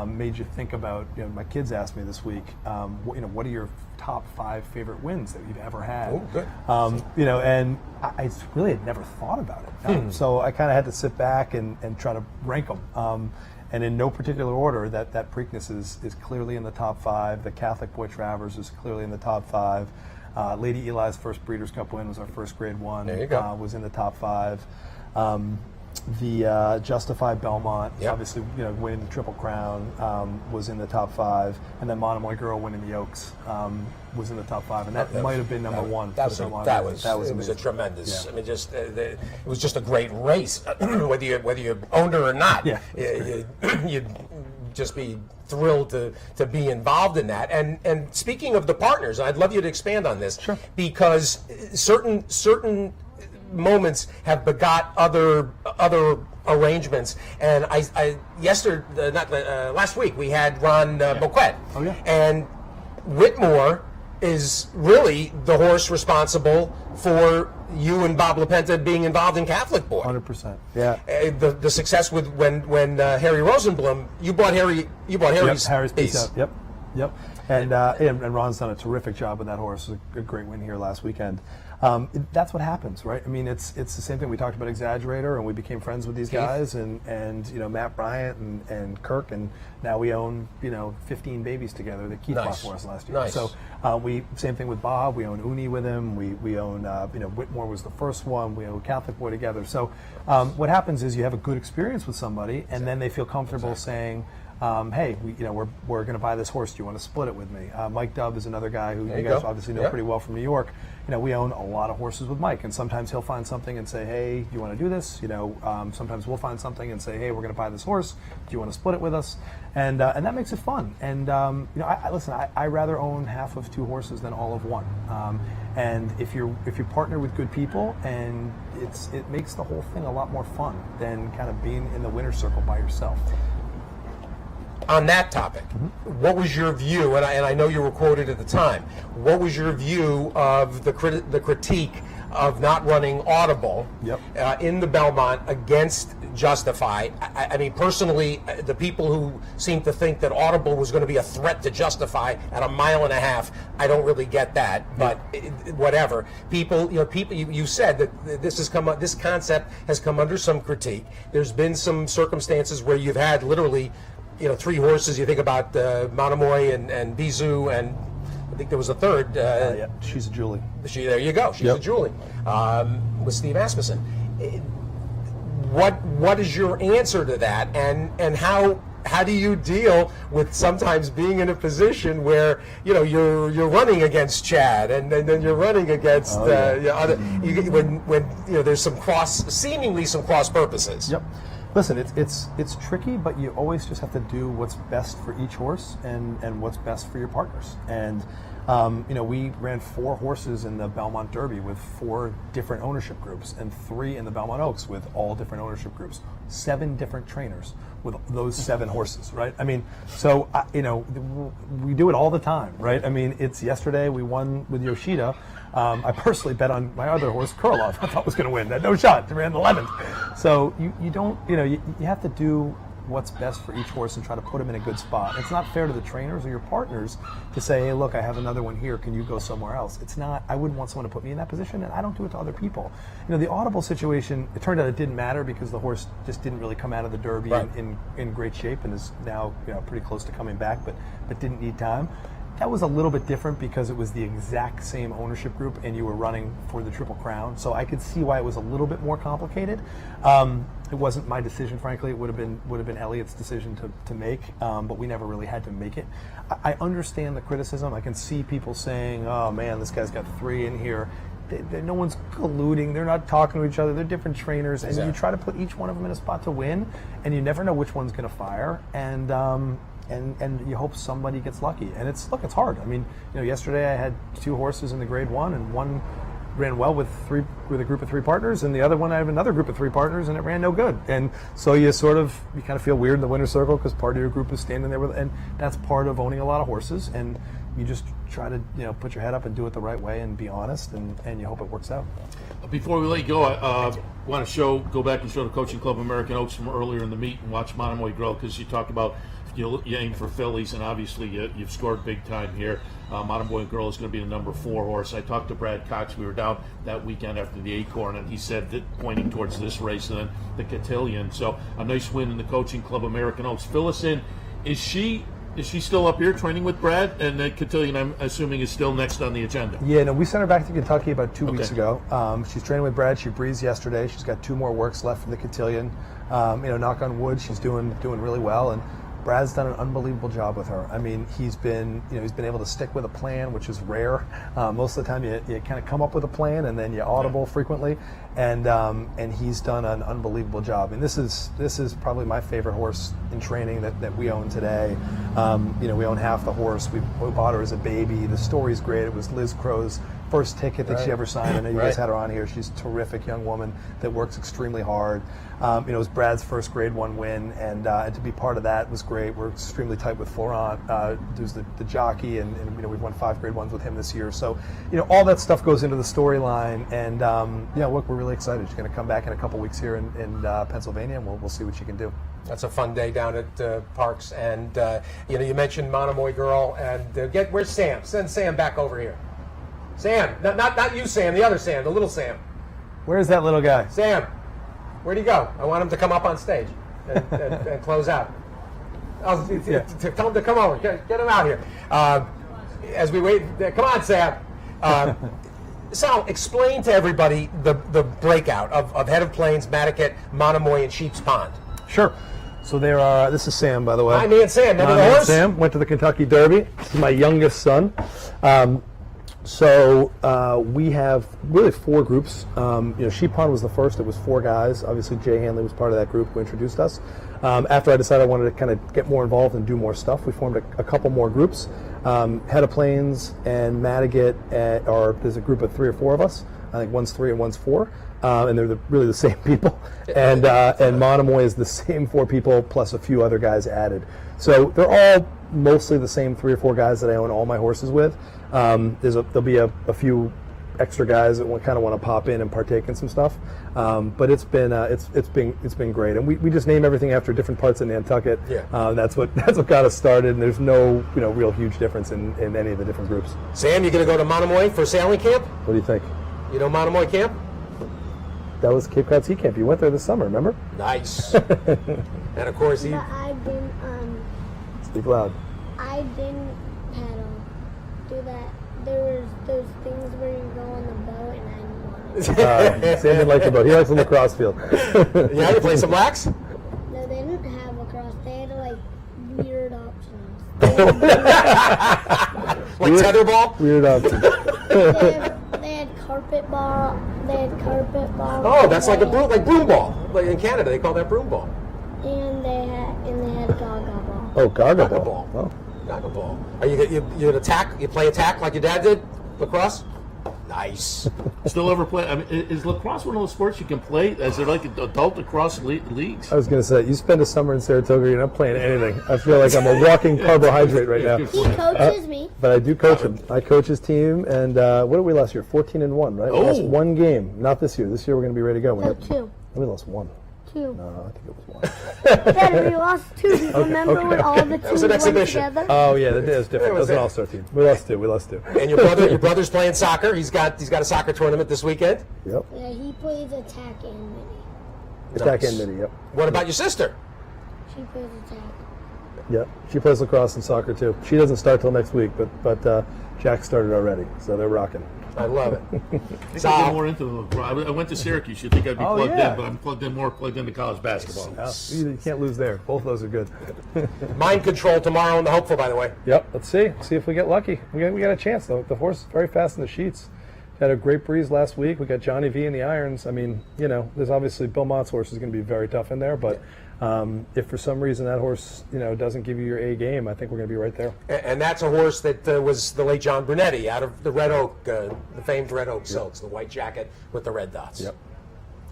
made you think about. My kids asked me this week, what are your top 5 favorite wins that you've ever had? Oh, good. And I really had never thought about it. So I kind of had to sit back and try to rank them. And in no particular order, that Preakness is clearly in the top 5. The Catholic Boy Travers is clearly in the top 5. Lady Eli's first Breeders' Cup win was our first Grade 1. There you go. Was in the top 5. The Justify Belmont, Yep. obviously, winning the Triple Crown, was in the top 5, and then Monomoy Girl winning the Oaks was in the top 5, and that might have been number 1. That was a amazing. tremendous. Yeah. I mean, it was just a great race, whether you owned her or not. Yeah. You'd just be thrilled to be involved in that. And speaking of the partners, I'd love you to expand on this, Sure. because certain moments have begot other arrangements. And last week we had Ron Boquet. Oh, yeah. And Whitmore is really the horse responsible for you and Bob LaPenta being involved in Catholic Boy. 100%. Yeah. The success with when Harry Rosenblum, you bought Harry's Harry's piece. piece up. Yep. And Ron's done a terrific job with that horse. It was a great win here last weekend. That's what happens, right? I mean, it's the same thing. We talked about Exaggerator, and we became friends with these guys, and Matt Bryant and Kirk, and now we own 15 babies together that Keith bought for us last year. Nice. So same thing with Bob. We own Uni with him. We own Whitmore was the first one. We own Catholic Boy together. So what happens is you have a good experience with somebody, and then they feel comfortable saying, hey, we're going to buy this horse. Do you want to split it with me? Mike Dove is another guy who you guys obviously know pretty well from New York. We own a lot of horses with Mike, and sometimes he'll find something and say, hey, do you want to do this? Sometimes we'll find something and say, hey, we're going to buy this horse. Do you want to split it with us? And that makes it fun. And I rather own half of 2 horses than all of 1. And if you partner with good people, and it makes the whole thing a lot more fun than kind of being in the winner's circle by yourself. On that topic, what was your view, and I know you were quoted at the time, what was your view of the critique of not running Audible in the Belmont against Justify? I mean, personally, the people who seem to think that Audible was going to be a threat to Justify at 1.5 miles, I don't really get that, but whatever. You said that this concept has come under some critique. There's been some circumstances where you've had literally 3 horses. You think about Monomoy and Bizou, and I think there was a third. She's a Julie. There you go. She's a Julie with Steve Asmussen. What is your answer to that, and how do you deal with sometimes being in a position where you're running against Chad, and then you're running against when there's seemingly some cross purposes. Yep. Listen, it's tricky, but you always just have to do what's best for each horse and what's best for your partners. And we ran 4 horses in the Belmont Derby with 4 different ownership groups, and 3 in the Belmont Oaks with all different ownership groups. 7 different trainers with those 7 horses, right? I mean, so we do it all the time, right? I mean, it's yesterday we won with Yoshida. I personally bet on my other horse, Kurlov. I thought was going to win. Had no shot. They ran 11th. So you don't, you have to do what's best for each horse and try to put them in a good spot. It's not fair to the trainers or your partners to say, hey, look, I have another one here. Can you go somewhere else? It's not. I wouldn't want someone to put me in that position, and I don't do it to other people. The Audible situation, it turned out it didn't matter because the horse just didn't really come out of the Derby in great shape, and is now pretty close to coming back, but didn't need time. That was a little bit different because it was the exact same ownership group and you were running for the Triple Crown. So I could see why it was a little bit more complicated. It wasn't my decision, frankly. It would have been Elliot's decision to make, but we never really had to make it. I understand the criticism. I can see people saying, oh man, this guy's got 3 in here. No one's colluding. They're not talking to each other. They're different trainers. And you try to put each one of them in a spot to win, and you never know which one's going to fire. And you hope somebody gets lucky. And it's hard. I mean, yesterday I had 2 horses in the Grade 1, and one ran well with a group of 3 partners, and the other one I have another group of 3 partners, and it ran no good. And so you kind of feel weird in the winner's circle because part of your group is standing there and that's part of owning a lot of horses. And you just try to put your head up and do it the right way and be honest, and you hope it works out. Before we let you go, I want to go back and show the Coaching Club American Oaks from earlier in the meet and watch Monomoy grow, because you talk about you aim for fillies, and obviously you've scored big time here. Monomoy Girl is going to be the number 4 horse. I talked to Brad Cox. We were down that weekend after the Acorn, and he said that pointing towards this race and then the Cotillion. So a nice win in the Coaching Club American Oaks. Fill us in. Is she still up here training with Brad? And the Cotillion, I'm assuming, is still next on the agenda. Yeah, no, we sent her back to Kentucky about 2 weeks ago. She's training with Brad. She breezed yesterday. She's got 2 more works left for the Cotillion. Knock on wood, she's doing really well, and Brad's done an unbelievable job with her. I mean, he's been able to stick with a plan, which is rare. Most of the time, you kind of come up with a plan and then you audible frequently, and he's done an unbelievable job. And this is probably my favorite horse in training that we own today. We own half the horse. We bought her as a baby. The story's great. It was Liz Crow's first ticket that she ever signed. I know you guys had her on here. She's a terrific young woman that works extremely hard. It was Brad's first Grade 1 win, and to be part of that was great. We're extremely tight with Florent, who's the jockey, and we've won 5 Grade 1s with him this year. So, all that stuff goes into the look, we're really excited. She's going to come back in a couple weeks here in Pennsylvania, and we'll see what she can do. That's a fun day down at Parks, and you mentioned Monomoy Girl, and where's Sam? Send Sam back over here. Sam, not you, Sam. The other Sam, the little Sam. Where's that little guy? Sam, where'd he go? I want him to come up on stage and close out. Tell him to come over. Get him out here. As we wait, come on, Sam. Sal, explain to everybody the breakout of Head of Plains, Madaket, Monomoy, and Sheep's Pond. Sure. So there are. This is Sam, by the way. Hi, me and Sam. Remember the horse? Sam went to the Kentucky Derby. This is my youngest son. We have really 4 groups. Sheep Pond was the first. It was 4 guys. Obviously, Jay Hanley was part of that group who introduced us. After I decided I wanted to kind of get more involved and do more stuff, we formed a couple more groups. Head of Plains and Madaget there's a group of 3 or 4 of us. I think one's 3 and one's 4. And they're really the same people. And Monomoy is the same 4 people plus a few other guys added. So they're all mostly the same 3 or 4 guys that I own all my horses with. There'll be a few extra guys that kind of want to pop in and partake in some stuff. But it's been great. And we just name everything after different parts of Nantucket. That's what got us started. And there's no real huge difference in any of the different groups. Sam, you going to go to Monomoy for sailing camp? What do you think? You know Monomoy camp? That was Cape Cod Sea Camp. You went there this summer, remember? Nice. And of course, But I didn't. Speak loud. I didn't paddle. Do that. There was those things where you go on the boat, and I didn't want it. Sam didn't like the boat. He likes the lacrosse field. Yeah, you play some lax? No, they didn't have lacrosse. They had weird options. Like tetherball? Weird options. They had carpet ball. Oh, that's like broom ball. Like in Canada, they call that broom ball. And they had gaga ball. Oh, gaga ball. Oh. Gaga ball. Are you attack? You play attack like your dad did? Lacrosse? Nice. Still ever play? I mean, is lacrosse one of those sports you can play? Is there like adult lacrosse leagues? I was going to say, you spend a summer in Saratoga, you're not playing anything. I feel like I'm a walking carbohydrate right now. He coaches me. But I do coach him. I coach his team, and what did we last year? 14-1, right? We lost 1 game. Not this year. This year we're going to be ready to go. No, 2. We lost 1. 2. No, I think it was 1. Dad, we lost 2. Do you remember when all the teams went together? Oh yeah, that is different. That was an all-star team. We lost 2. And your brother's playing soccer. He's got a soccer tournament this weekend. Yep. Yeah, he plays attack and mini. Attack and mini. Yep. What about your sister? She plays attack. Yep. She plays lacrosse and soccer too. She doesn't start till next week, but Jack started already, so they're rocking. I love it. I think I'll get more into the lacrosse. I went to Syracuse. You think I'd be plugged in, but I'm plugged into college basketball. You can't lose there. Both of those are good. Mind control tomorrow in the Hopeful, by the way. Yep. Let's see. See if we get lucky. We got a chance though. The horse is very fast in the sheets. Had a great breeze last week. We got Johnny V in the irons. I mean, there's obviously Bill Mott's horse is going to be very tough in there, but if for some reason that horse, doesn't give you your A game, I think we're going to be right there. And that's a horse that was the late John Brunetti out of the Red Oak, the famed Red Oak Silks, the white jacket with the red dots. Yep.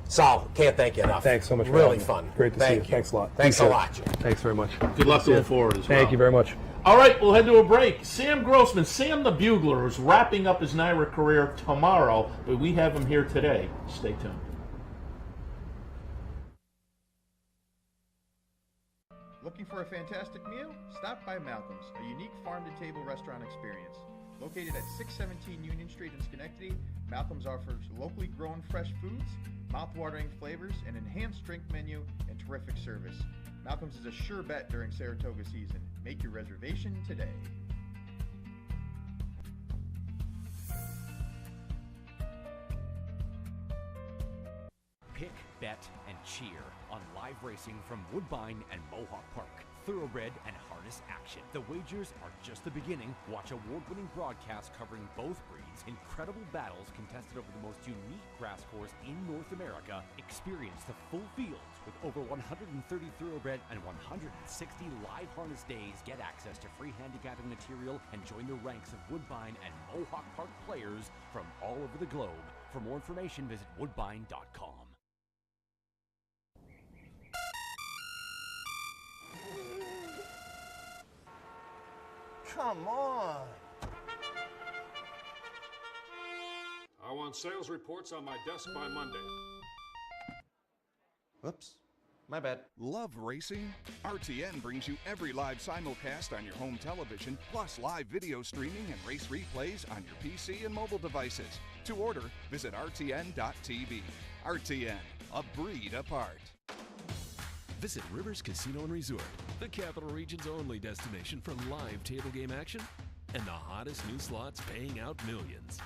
Sal, can't thank you enough. Thanks so much. Really fun. Great to see you. Thanks a lot. Thanks a lot. Thanks very much. Good luck going forward as well. Thank you very much. All right, we'll head to a break. Sam Grossman, Sam the Bugler, is wrapping up his NYRA career tomorrow, but we have him here today. Stay tuned. Looking for a fantastic meal? Stop by Malcolm's, a unique farm-to-table restaurant experience. Located at 617 Union Street in Schenectady, Malcolm's offers locally grown fresh foods, mouth-watering flavors, an enhanced drink menu, and terrific service. Malcolm's is a sure bet during Saratoga season. Make your reservation today. Pick, bet, and cheer on live racing from Woodbine and Mohawk Park. Thoroughbred and harness action. The wagers are just the beginning. Watch award-winning broadcasts covering both breeds, incredible battles contested over the most unique grass course in North America. Experience the full fields with over 130 thoroughbred and 160 live harness days. Get access to free handicapping material and join the ranks of Woodbine and Mohawk Park players from all over the globe. For more information, visit woodbine.com. Come on. I want sales reports on my desk by Monday. Whoops. My bad. Love racing? RTN brings you every live simulcast on your home television, plus live video streaming and race replays on your PC and mobile devices. To order, visit rtn.tv. RTN, a breed apart. Visit Rivers Casino and Resort, the Capital Region's only destination for live table game action and the hottest new slots paying out millions.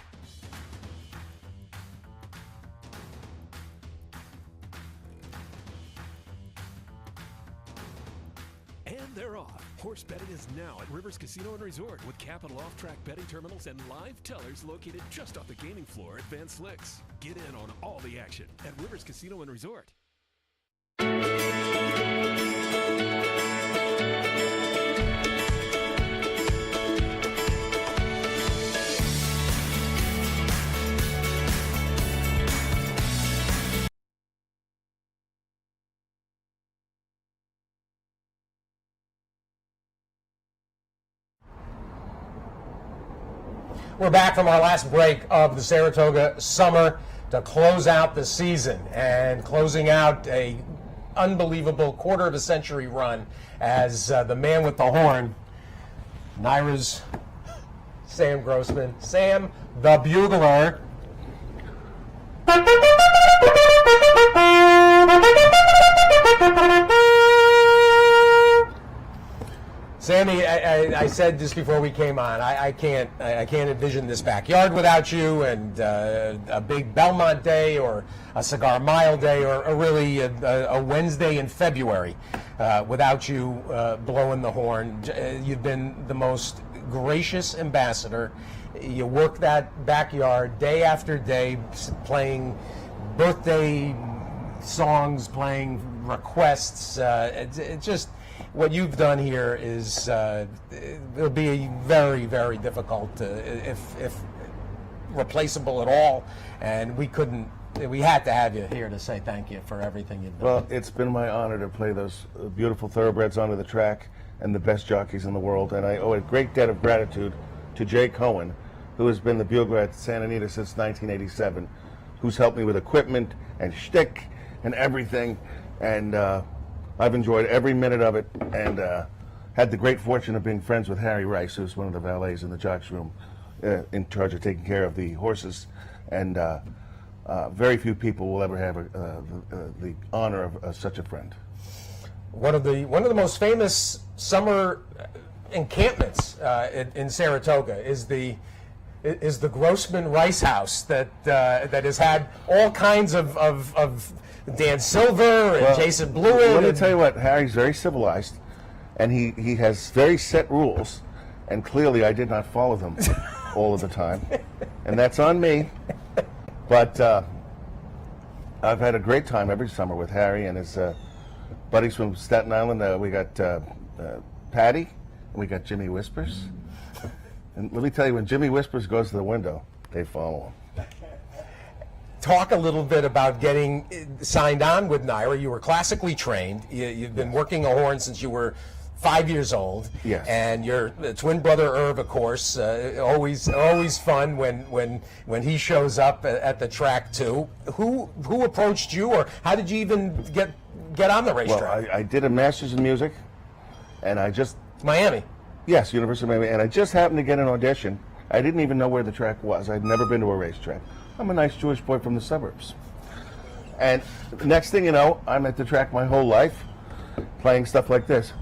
And they're off. Horse betting is now at Rivers Casino and Resort with Capital off-track betting terminals and live tellers located just off the gaming floor at Van Slyck's. Get in on all the action at Rivers Casino and Resort. We're back from our last break of the Saratoga summer to close out the season and closing out a unbelievable quarter of a century run as the man with the horn, NYRA's Sam Grossman. Sam, the bugler. Sammy, I said just before we came on, I can't envision this backyard without you, and a big Belmont Day or a Cigar Mile Day or really a Wednesday in February without you blowing the horn. You've been the most gracious ambassador. You work that backyard day after day, playing birthday songs, playing requests. It's just... What you've done here is it'll be very, very difficult, if replaceable at all. And we had to have you here to say thank you for everything you've done. Well, it's been my honor to play those beautiful thoroughbreds onto the track and the best jockeys in the world. And I owe a great debt of gratitude to Jay Cohen, who has been the bugler at Santa Anita since 1987, who's helped me with equipment and shtick and everything. And I've enjoyed every minute of it, and had the great fortune of being friends with Harry Rice, who's one of the valets in the jocks room, in charge of taking care of the horses. And very few people will ever have the honor of such a friend. One of the most famous summer encampments in Saratoga is the Grossman Rice House that has had all kinds of Dan Silver and Jason Blewett. Let me tell you what, Harry's very civilized, and he has very set rules, and clearly I did not follow them all of the time, and that's on me. But I've had a great time every summer with Harry and his buddies from Staten Island. We got Patty, and we got Jimmy Whispers. And let me tell you, when Jimmy Whispers goes to the window, they follow him. Talk a little bit about getting signed on with NYRA. You were classically trained. You've been working a horn since you were 5 years old. Yes. And your twin brother Irv, of course, always fun when he shows up at the track too. Who approached you, or how did you even get on the racetrack? Well, I did a master's in music And I just... Miami. Yes, University of Miami. And I just happened to get an audition. I didn't even know where the track was. I'd never been to a racetrack. I'm a nice Jewish boy from the suburbs. And next thing you know, I'm at the track my whole life, playing stuff like this.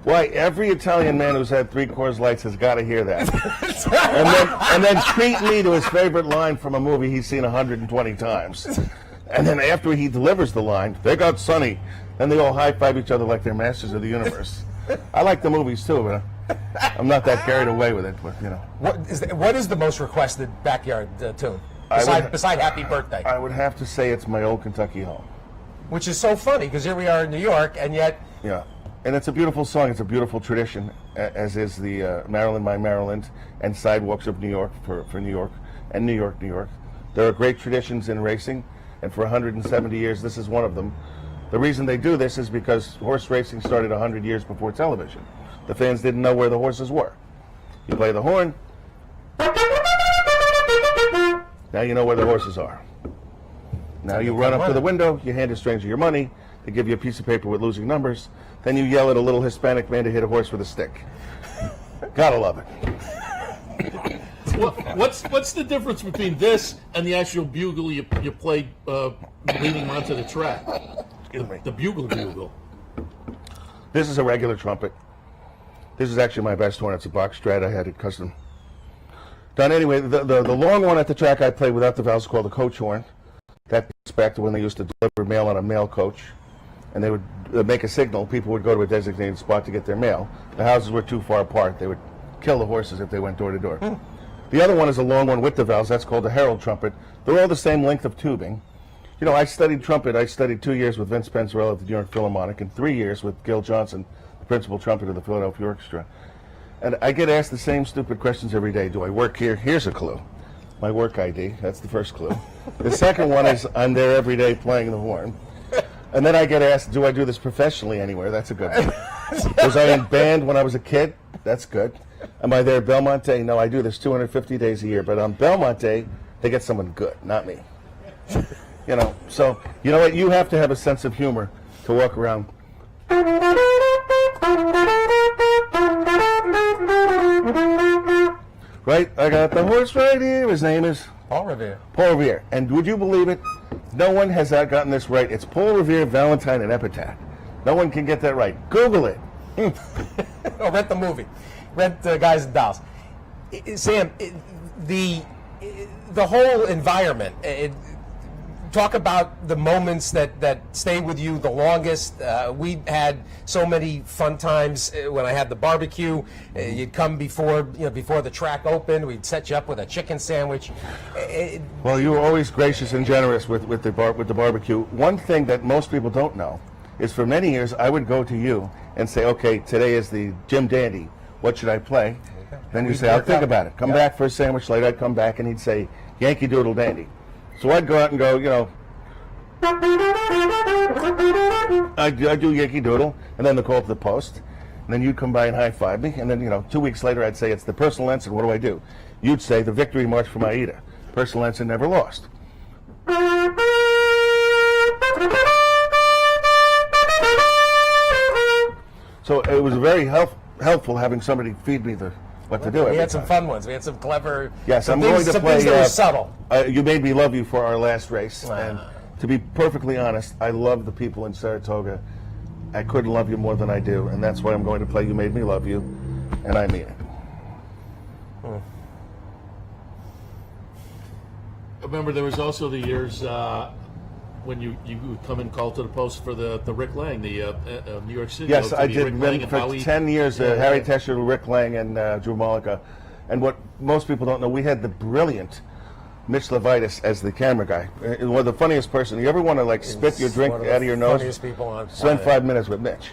Why, every Italian man who's had 3 Coors Lights has got to hear that. and then treat me to his favorite line from a movie he's seen 120 times. And then after he delivers the line, "They got Sonny," then they all high-five each other like they're masters of the universe. I like the movies too, but I'm not that carried away with it. But you know, what is the most requested backyard tune beside "Happy Birthday"? I would have to say it's "My Old Kentucky Home," which is so funny because here we are in New York, and yet and it's a beautiful song. It's a beautiful tradition, as is the "Maryland, My Maryland" and "Sidewalks of New York" for New York and New York, New York. There are great traditions in racing. And for 170 years, this is one of them. The reason they do this is because horse racing started 100 years before television. The fans didn't know where the horses were. You play the horn. Now you know where the horses are. Now you run up to the window, you hand a stranger your money, they give you a piece of paper with losing numbers, then you yell at a little Hispanic man to hit a horse with a stick. Gotta love it. What's the difference between this and the actual bugle you play leading onto the track? Excuse me. The bugle. This is a regular trumpet. This is actually my best horn. It's a box strat. I had it custom done. Anyway, the long one at the track I play without the valves is called the coach horn. That goes back to when they used to deliver mail on a mail coach. And they would make a signal. People would go to a designated spot to get their mail. The houses were too far apart. They would kill the horses if they went door to door. The other one is a long one with the valves. That's called a herald trumpet. They're all the same length of tubing. You know, I studied trumpet. I studied 2 years with Vince Penzarella at the New York Philharmonic and 3 years with Gil Johnson, the principal trumpeter of the Philadelphia Orchestra. And I get asked the same stupid questions every day. Do I work here? Here's a clue. My work ID. That's the first clue. The second one is I'm there every day playing the horn. And then I get asked, do I do this professionally anywhere? That's a good one. Was I in band when I was a kid? That's good. Am I there at Belmonte? No, I do this 250 days a year. But on Belmonte, they get someone good, not me. You know, so, you know what? You have to have a sense of humor to walk around. Right? I got the horse right here. His name is? Paul Revere. Paul Revere. And would you believe it? No one has gotten this right. It's Paul Revere, Valentine, and Epitaph. No one can get that right. Google it. Or rent the movie. Rent Guys and Dolls. Sam, the whole environment, talk about the moments that stay with you the longest. We had so many fun times when I had the barbecue. You'd come before the track opened. We'd set you up with a chicken sandwich. Well, you were always gracious and generous with the barbecue. One thing that most people don't know is for many years I would go to you and say, okay, today is the Jim Dandy. What should I play? Then you say, I'll think about it. Come back for a sandwich later. I'd come back and he'd say, Yankee Doodle Dandy. So I'd go out and go, you know, I do Yankee Doodle, and then the call to the post, and then you'd come by and high-five me, and then, you know, 2 weeks later I'd say, it's the personal ensign, what do I do? You'd say, the Victory March from Aida. Personal ensign never lost. So it was very helpful having somebody feed me what to do. We had some fun ones. We had some clever. Yes, I'm going to play. Things that were subtle. You made me love you for our last race, and to be perfectly honest, I love the people in Saratoga. I couldn't love you more than I do, and that's why I'm going to play You Made Me Love You, and I mean it. Remember, there was also the years when you would come and call to the post for the Rick Lang, the New York City. Yes, I did them for 10 years. Harry Tesher, Rick Lang, and Drew Mollica. And what most people don't know, we had the brilliant Mitch Levitas as the camera guy. One of the funniest person. You ever want to spit your drink out of your nose? Funniest people on Spend 5 minutes with Mitch.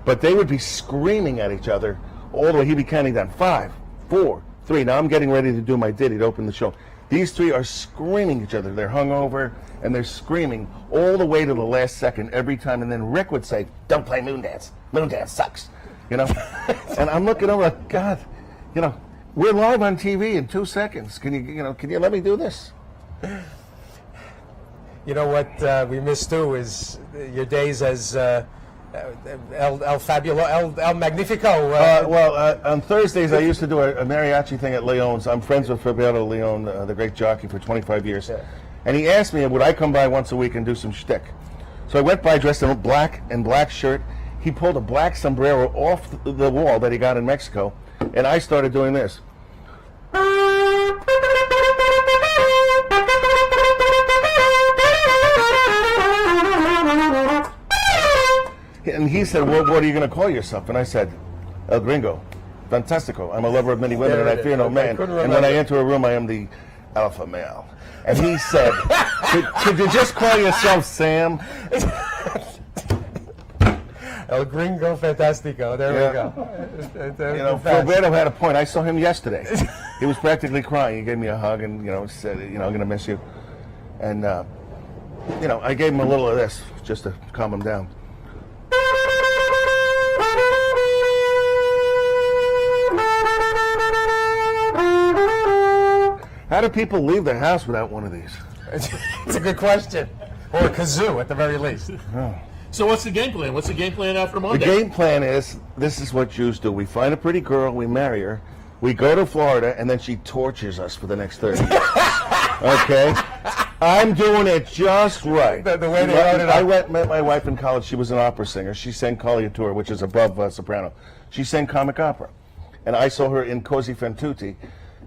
But they would be screaming at each other all the way. He'd be counting down 5, 4, 3. Now I'm getting ready to do my ditty to open the show. These three are screaming at each other. They're hungover, and they're screaming all the way to the last second every time. And then Rick would say, "Don't play Moondance. Moondance sucks." You know? And I'm looking over like, God, you know, we're live on TV in 2 seconds. Can you let me do this? You know what we miss too is your days as El Fabulo, El Magnifico. On Thursdays I used to do a mariachi thing at Leon's. I'm friends with Fabiano Leon, the great jockey, for 25 years. Yeah. And he asked me, would I come by once a week and do some shtick? So I went by dressed in black shirt. He pulled a black sombrero off the wall that he got in Mexico, and I started doing this. And he said, well, what are you going to call yourself? And I said, El Gringo, Fantastico. I'm a lover of many women and I fear no man. And when I enter a room, I am the alpha male. And he said, could you just call yourself Sam? El Gringo Fantastico. There we go. Roberto had a point. I saw him yesterday. He was practically crying. He gave me a hug and, said, I'm going to miss you. And, I gave him a little of this just to calm him down. How do people leave the house without one of these? It's a good question. Or a kazoo, at the very least. Oh. So what's the game plan? What's the game plan after Monday? The game plan is, this is what Jews do. We find a pretty girl, we marry her, we go to Florida, and then she tortures us for the next 30 years. Okay? I'm doing it just right. The way they wrote it up. I met my wife in college. She was an opera singer. She sang Cagliatura, which is above soprano. She sang comic opera. And I saw her in Così fan tutte.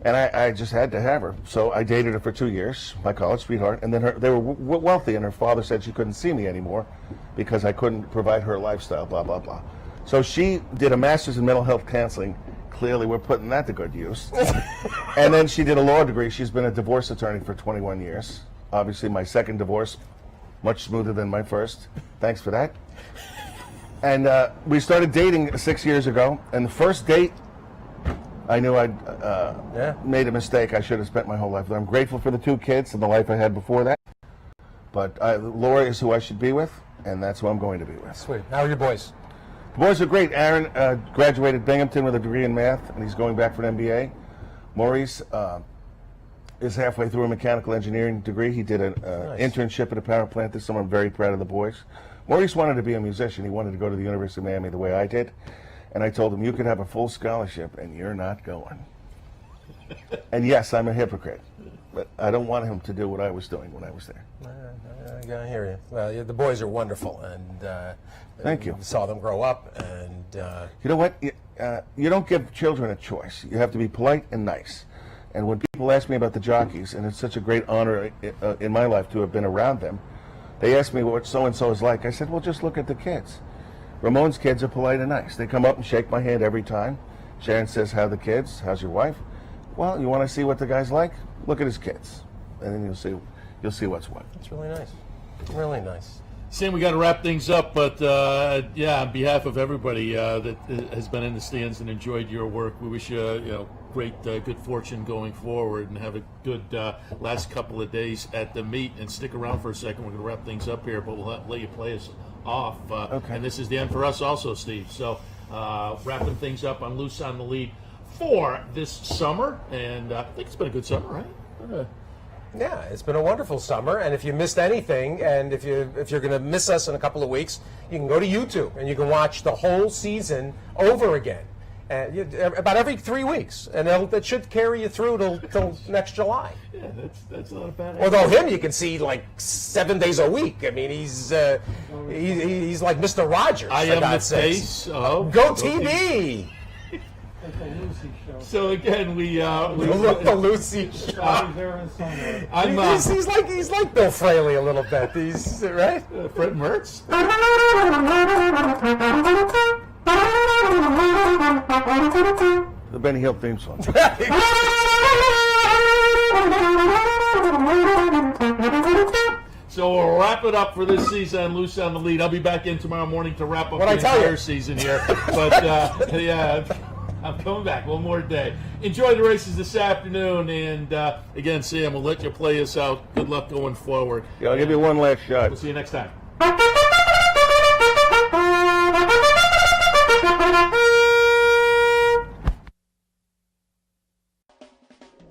And I just had to have her. So I dated her for 2 years, my college sweetheart. And then they were wealthy, and her father said she couldn't see me anymore because I couldn't provide her lifestyle, blah, blah, blah. So she did a master's in mental health counseling. Clearly, we're putting that to good use. And then she did a law degree. She's been a divorce attorney for 21 years. Obviously, my second divorce, much smoother than my first. Thanks for that. And we started dating 6 years ago. And the first date, I knew I'd made a mistake. I should have spent my whole life with her. I'm grateful for the 2 kids and the life I had before that. But Laura is who I should be with, and that's who I'm going to be with. Sweet. How are your boys? The boys are great. Aaron graduated Binghamton with a degree in math, and he's going back for an MBA. Maurice is halfway through a mechanical engineering degree. He did an internship at a power plant this summer. I'm very proud of the boys. Maurice wanted to be a musician. He wanted to go to the University of Miami the way I did. And I told him, you could have a full scholarship, and you're not going. And yes, I'm a hypocrite. But I don't want him to do what I was doing when I was there. I hear you. Well, the boys are wonderful, and thank you. Saw them grow up, and you know what? You don't give children a choice. You have to be polite and nice. And when people ask me about the jockeys, and it's such a great honor in my life to have been around them, they ask me what so-and-so is like. I said, well, just look at the kids. Ramon's kids are polite and nice. They come up and shake my hand every time. Sharon says, how are the kids? How's your wife? Well, you want to see what the guy's like? Look at his kids. And then you'll see what's what. It's really nice. Really nice. Sam, we got to wrap things up, but on behalf of everybody that has been in the stands and enjoyed your work, we wish you great good fortune going forward, and have a good last couple of days at the meet. And stick around for a second. We're going to wrap things up here, but we'll let you play us off. Okay. And this is the end for us also, Steve. So wrapping things up on Loose on the Lead for this summer, and I think it's been a good summer, right? Yeah, it's been a wonderful summer, and if you missed anything, and if you're going to miss us in a couple of weeks, you can go to YouTube and you can watch the whole season over again, about every 3 weeks, and that should carry you through till next July. Yeah, that's not a bad idea. Although him, you can see like 7 days a week. I mean, he's like Mr. Rogers. I am the face of Go TV. So again, we the Lucy Show. He's like Bill Fraley a little bit. He's right. Fred Mertz. The Benny Hill theme song. So we'll wrap it up for this season, Loose on the Lead. I'll be back in tomorrow morning to wrap up the entire season here. But yeah, I'm coming back one more day. Enjoy the races this afternoon, and again, Sam, we'll let you play us out. Good luck going forward. Yeah, I'll give you one last shot. We'll see you next time.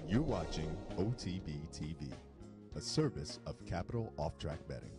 You're watching OTB TV, a service of Capital Off Track Betting.